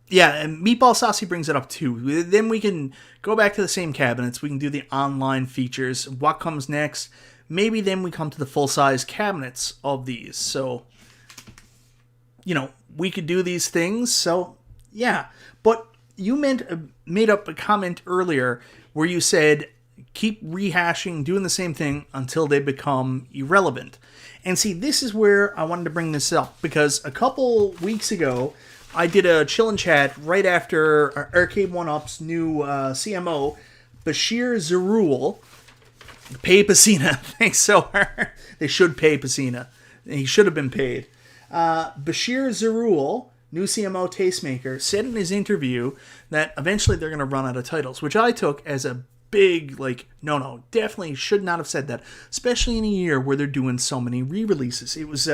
yeah, and Meatball Saucy brings it up too. Then we can go back to the same cabinets. We can do the online features. What comes next? Maybe then we come to the full-size cabinets of these. So, we could do these things. So, yeah. But you made up a comment earlier where you said, keep rehashing, doing the same thing until they become irrelevant. And see, this is where I wanted to bring this up, because a couple weeks ago, I did a chill and chat right after Arcade1Up's new CMO, Bashir Zerul, pay Pacina. Thanks so hard. They should pay Pacina. He should have been paid. Bashir Zerul, new CMO Tastemaker, said in his interview that eventually they're going to run out of titles, which I took as a big, no, definitely should not have said that, especially in a year where they're doing so many re-releases. It was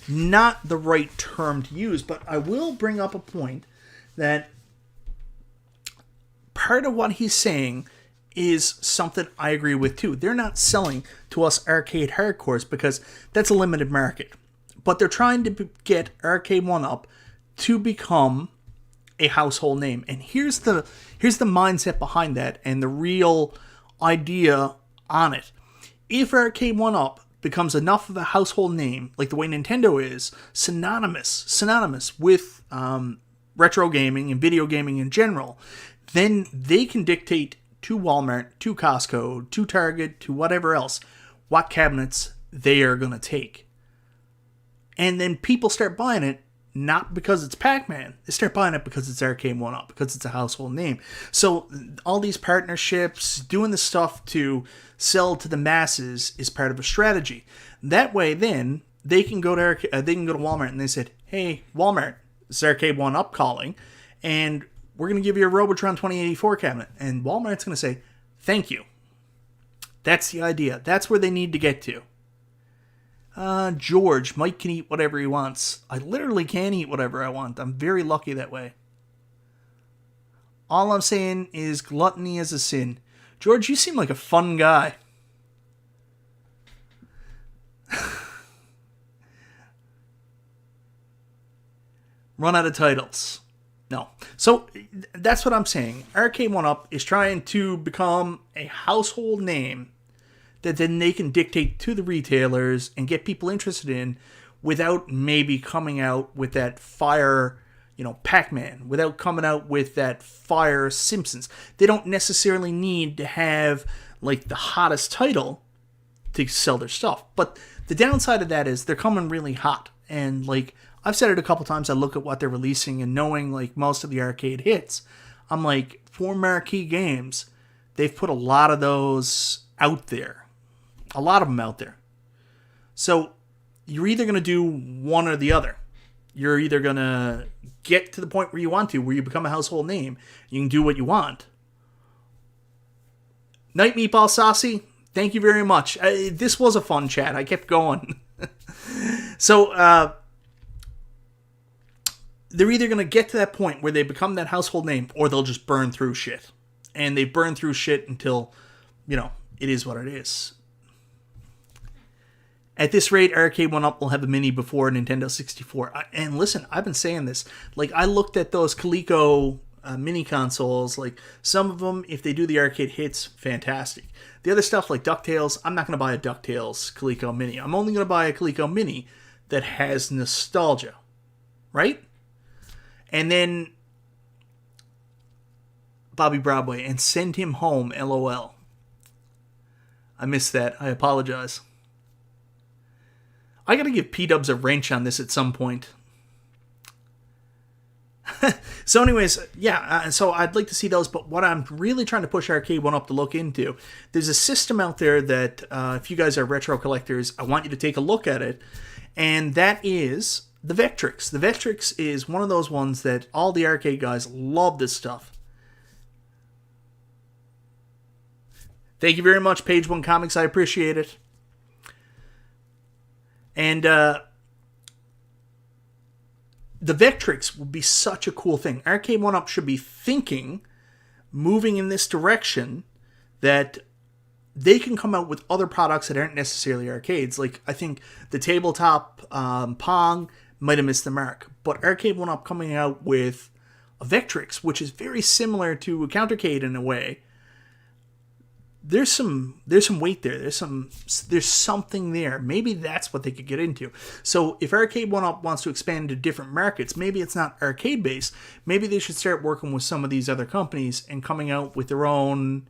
not the right term to use, but I will bring up a point that part of what he's saying is something I agree with too. They're not selling to us arcade hardcores because that's a limited market. But they're trying to get Arcade1Up to become a household name. And here's the mindset behind that and the real idea on it. If Arcade1Up becomes enough of a household name, like the way Nintendo is, synonymous with retro gaming and video gaming in general, then they can dictate to Walmart, to Costco, to Target, to whatever else, what cabinets they are going to take. And then people start buying it, not because it's Pac-Man. They start buying it because it's Arcade1Up, because it's a household name. So all these partnerships, doing the stuff to sell to the masses is part of a strategy. That way, then, they can go to Walmart and they said, hey, Walmart, it's Arcade1Up calling, and we're going to give you a Robotron 2084 cabinet. And Walmart's going to say, thank you. That's the idea. That's where they need to get to. George, Mike can eat whatever he wants. I literally can eat whatever I want. I'm very lucky that way. All I'm saying is gluttony is a sin. George, you seem like a fun guy. Run out of titles. No. So that's what I'm saying. Arcade1Up is trying to become a household name that then they can dictate to the retailers and get people interested in without maybe coming out with that fire, Pac-Man, without coming out with that fire Simpsons. They don't necessarily need to have, like, the hottest title to sell their stuff. But the downside of that is they're coming really hot. And, like, I've said it a couple times, I look at what they're releasing and knowing, like, most of the arcade hits, I'm like, for marquee games, they've put a lot of those out there. A lot of them out there. So you're either going to do one or the other. You're either going to get to the point where you want to, where you become a household name. You can do what you want. Night Meatball Saucy, thank you very much. This was a fun chat. I kept going. So they're either going to get to that point where they become that household name, or they'll just burn through shit. And they burn through shit until, it is what it is. At this rate, Arcade1Up will have a mini before Nintendo 64. And listen, I've been saying this. Like, I looked at those Coleco mini consoles. Like, some of them, if they do the arcade hits, fantastic. The other stuff, like DuckTales, I'm not going to buy a DuckTales Coleco mini. I'm only going to buy a Coleco mini that has nostalgia. Right? And then Bobby Broadway, and send him home, LOL. I missed that. I apologize. I gotta give P-Dubs a wrench on this at some point. So anyways, yeah, so I'd like to see those, but what I'm really trying to push Arcade1Up to look into, there's a system out there that, if you guys are retro collectors, I want you to take a look at it, and that is the Vectrix. The Vectrix is one of those ones that all the arcade guys love this stuff. Thank you very much, Page One Comics, I appreciate it. And the Vectrix will be such a cool thing. Arcade1Up should be thinking, moving in this direction, that they can come out with other products that aren't necessarily arcades. Like, I think the tabletop Pong might have missed the mark. But Arcade1Up coming out with a Vectrix, which is very similar to a Countercade in a way, there's some weight there. There's something there. Maybe that's what they could get into. So if Arcade1Up wants to expand to different markets, maybe it's not arcade based. Maybe they should start working with some of these other companies and coming out with their own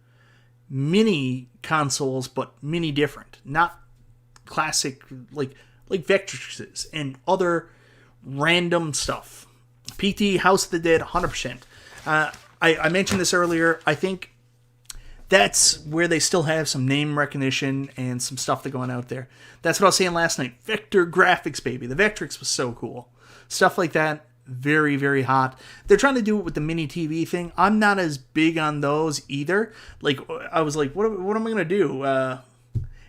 mini consoles, but mini different, not classic like Vectrixes and other random stuff. PT House of the Dead, 100%. I mentioned this earlier. I think that's where they still have some name recognition and some stuff that's going out there. That's what I was saying last night. Vector graphics, baby. The Vectrix was so cool. Stuff like that, very, very hot. They're trying to do it with the mini TV thing. I'm not as big on those either. Like, I was like, what am I going to do?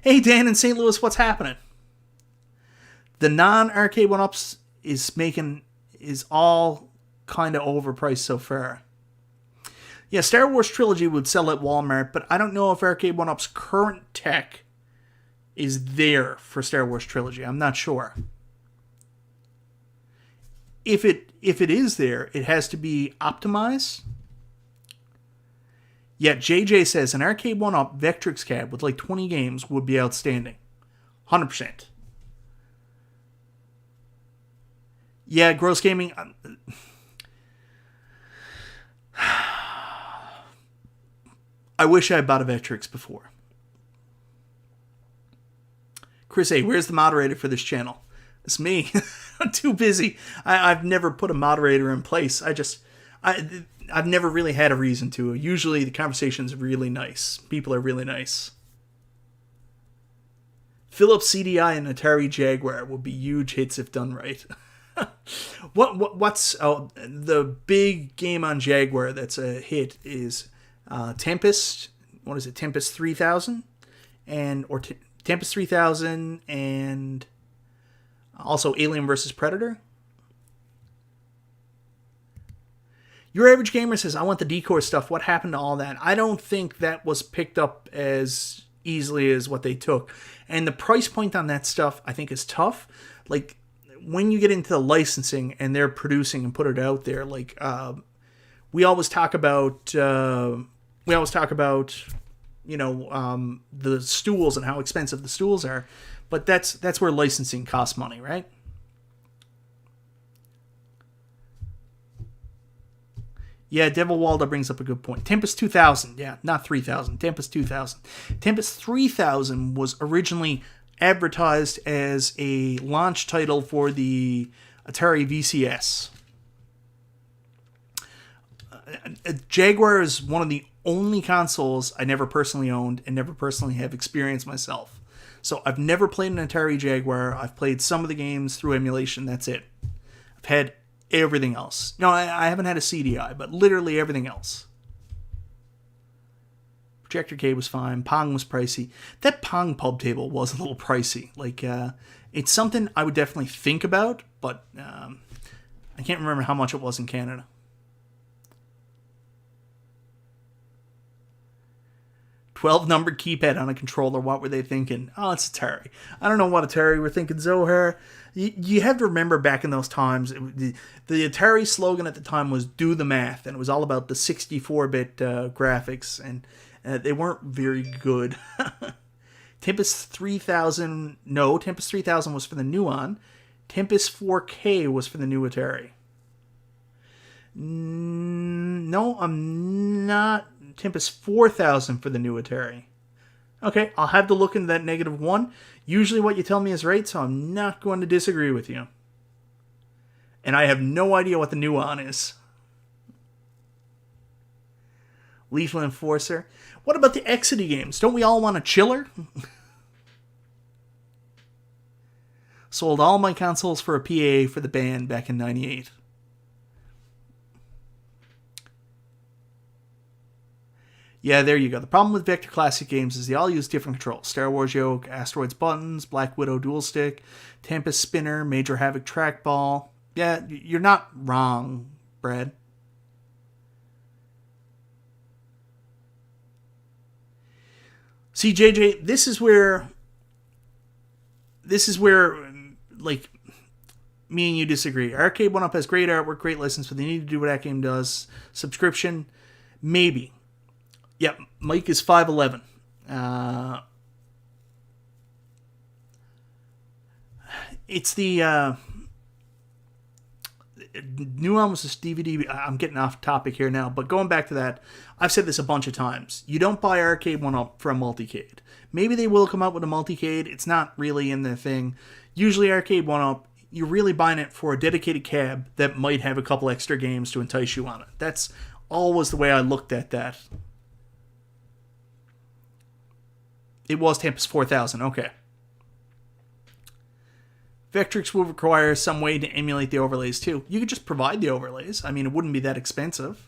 Hey, Dan in St. Louis, what's happening? The non-Arcade1Ups is all kind of overpriced so far. Yeah, Star Wars Trilogy would sell at Walmart, but I don't know if Arcade1Up's current tech is there for Star Wars Trilogy. I'm not sure. If it is there, it has to be optimized. Yet JJ says an Arcade1Up Vectrix cab with like 20 games would be outstanding. 100%. Yeah, Gross Gaming. I wish I had bought a Vectrix before. Chris A., where's the moderator for this channel? It's me. I'm too busy. I've never put a moderator in place. I've never really had a reason to. Usually the conversation's really nice. People are really nice. Philips CDI and Atari Jaguar would be huge hits if done right. What's the big game on Jaguar that's a hit is Tempest. What is it? Tempest 3000 Tempest 3000 and also Alien vs. Predator. Your Average Gamer says, I want the Decor stuff. What happened to all that? I don't think that was picked up as easily as what they took. And the price point on that stuff, I think, is tough. Like, when you get into the licensing and they're producing and put it out there, like, we always talk about, the stools and how expensive the stools are. But that's where licensing costs money, right? Yeah, Devil Waldo brings up a good point. Tempest 2000, yeah, not 3000. Tempest 2000. Tempest 3000 was originally advertised as a launch title for the Atari VCS. Jaguar is one of the only consoles I never personally owned and never personally have experienced myself. So I've never played an Atari Jaguar. I've played some of the games through emulation. That's it. I've had everything else. No, I haven't had a CDI, but literally everything else. Projector K was fine. Pong was pricey. That Pong pub table was a little pricey. Like, it's something I would definitely think about, but I can't remember how much it was in Canada. $12-numbered keypad on a controller. What were they thinking? Oh, it's Atari. I don't know what Atari were thinking, Zohar. You have to remember back in those times, the Atari slogan at the time was "Do the math," and it was all about the 64-bit graphics, and they weren't very good. Tempest 3000, no, Tempest 3000 was for the Nuon. Tempest 4K was for the new Atari. No, I'm not. Tempest 4000 for the new Atari. Okay, I'll have to look into that -1. Usually what you tell me is right, so I'm not going to disagree with you. And I have no idea what the Nuon is. Lethal Enforcer. What about the Exidy games? Don't we all want a chiller? Sold all my consoles for a PA for the band back in '98. Yeah, there you go. The problem with Vector Classic games is they all use different controls. Star Wars Yoke, Asteroids Buttons, Black Widow Dual Stick, Tempest Spinner, Major Havoc Trackball. Yeah, you're not wrong, Brad. See, JJ, this is where, like, me and you disagree. Arcade1Up has great artwork, great license, but they need to do what that game does. Subscription, maybe. Yep, Mike is 5'11". It's the Nuon was this DVD. I'm getting off topic here now, but going back to that, I've said this a bunch of times. You don't buy Arcade1Up for a multicade. Maybe they will come out with a multicade. It's not really in their thing. Usually Arcade1Up, you're really buying it for a dedicated cab that might have a couple extra games to entice you on it. That's always the way I looked at that. It was Tempest 4000, okay. Vectrix will require some way to emulate the overlays too. You could just provide the overlays. I mean, it wouldn't be that expensive.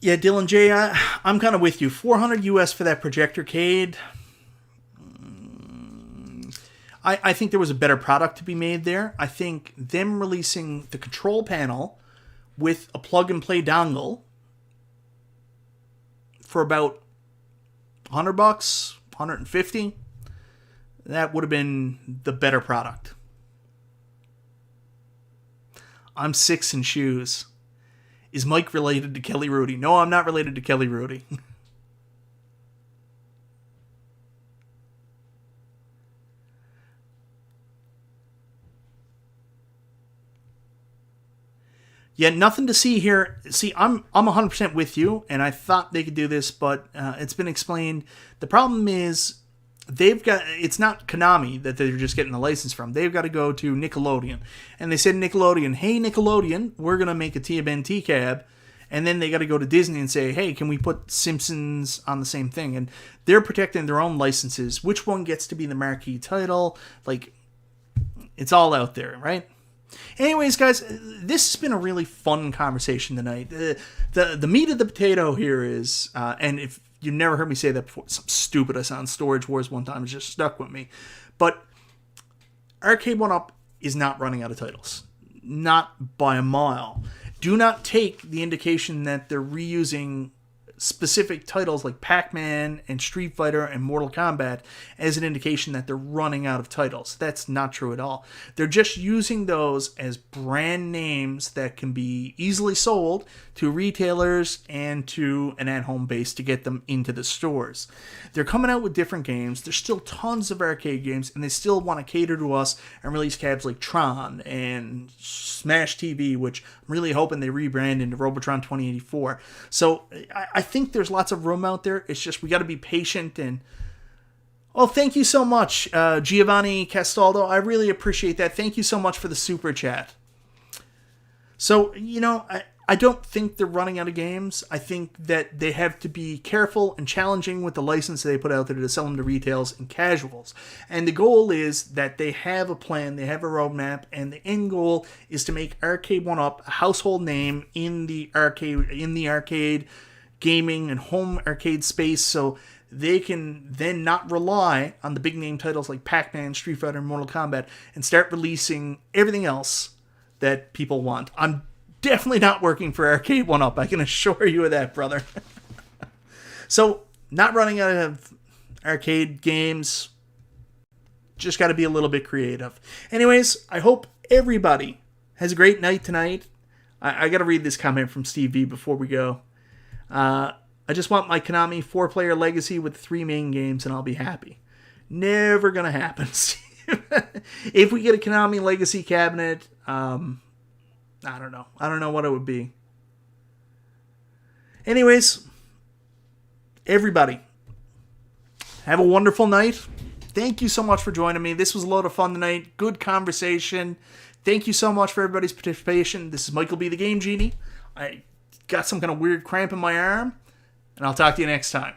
Yeah, Dylan J, I'm kind of with you. $400 US for that projector cade. I think there was a better product to be made there. I think them releasing the control panel with a plug-and-play dongle for about $100, $150, that would have been the better product. I'm six in shoes. Is Mike related to Kelly Rudy? No, I'm not related to Kelly Rudy. Yeah, nothing to see here. See, I'm 100% with you, and I thought they could do this, but it's been explained. The problem is it's not Konami that they're just getting the license from. They've got to go to Nickelodeon. And they said Nickelodeon, hey, Nickelodeon, we're going to make a TMNT cab. And then they got to go to Disney and say, hey, can we put Simpsons on the same thing? And they're protecting their own licenses. Which one gets to be the marquee title? Like, it's all out there, right? Anyways, guys, this has been a really fun conversation tonight. The meat of the potato here is, and if you never heard me say that before, something stupid I saw on Storage Wars one time, it just stuck with me. But Arcade1Up is not running out of titles. Not by a mile. Do not take the indication that they're reusing specific titles like Pac-Man and Street Fighter and Mortal Kombat as an indication that they're running out of titles. That's not true at all. They're just using those as brand names that can be easily sold to retailers and to an at-home base to get them into the stores. They're coming out with different games. There's still tons of arcade games, and they still want to cater to us and release cabs like Tron and Smash TV, which I'm really hoping they rebrand into Robotron 2084. So I think there's lots of room out there. It's just we got to be patient. And thank you so much, Giovanni Castaldo. I really appreciate that. Thank you so much for the super chat. So, I don't think they're running out of games. I think that they have to be careful and challenging with the license they put out there to sell them to retails and casuals. And the goal is that they have a plan, they have a roadmap, and the end goal is to make Arcade1Up a household name in the arcade gaming and home arcade space, so they can then not rely on the big name titles like Pac-Man, Street Fighter, and Mortal Kombat, and start releasing everything else that people want. I'm definitely not working for Arcade1Up. I can assure you of that, brother. So, not running out of arcade games. Just got to be a little bit creative. Anyways, I hope everybody has a great night tonight. I got to read this comment from Steve V before we go. I just want my Konami 4-player legacy with 3 main games and I'll be happy. Never going to happen, Steve. If we get a Konami legacy cabinet, I don't know. I don't know what it would be. Anyways, everybody, have a wonderful night. Thank you so much for joining me. This was a load of fun tonight. Good conversation. Thank you so much for everybody's participation. This is MichaelB, the Game Genie. I got some kind of weird cramp in my arm, and I'll talk to you next time.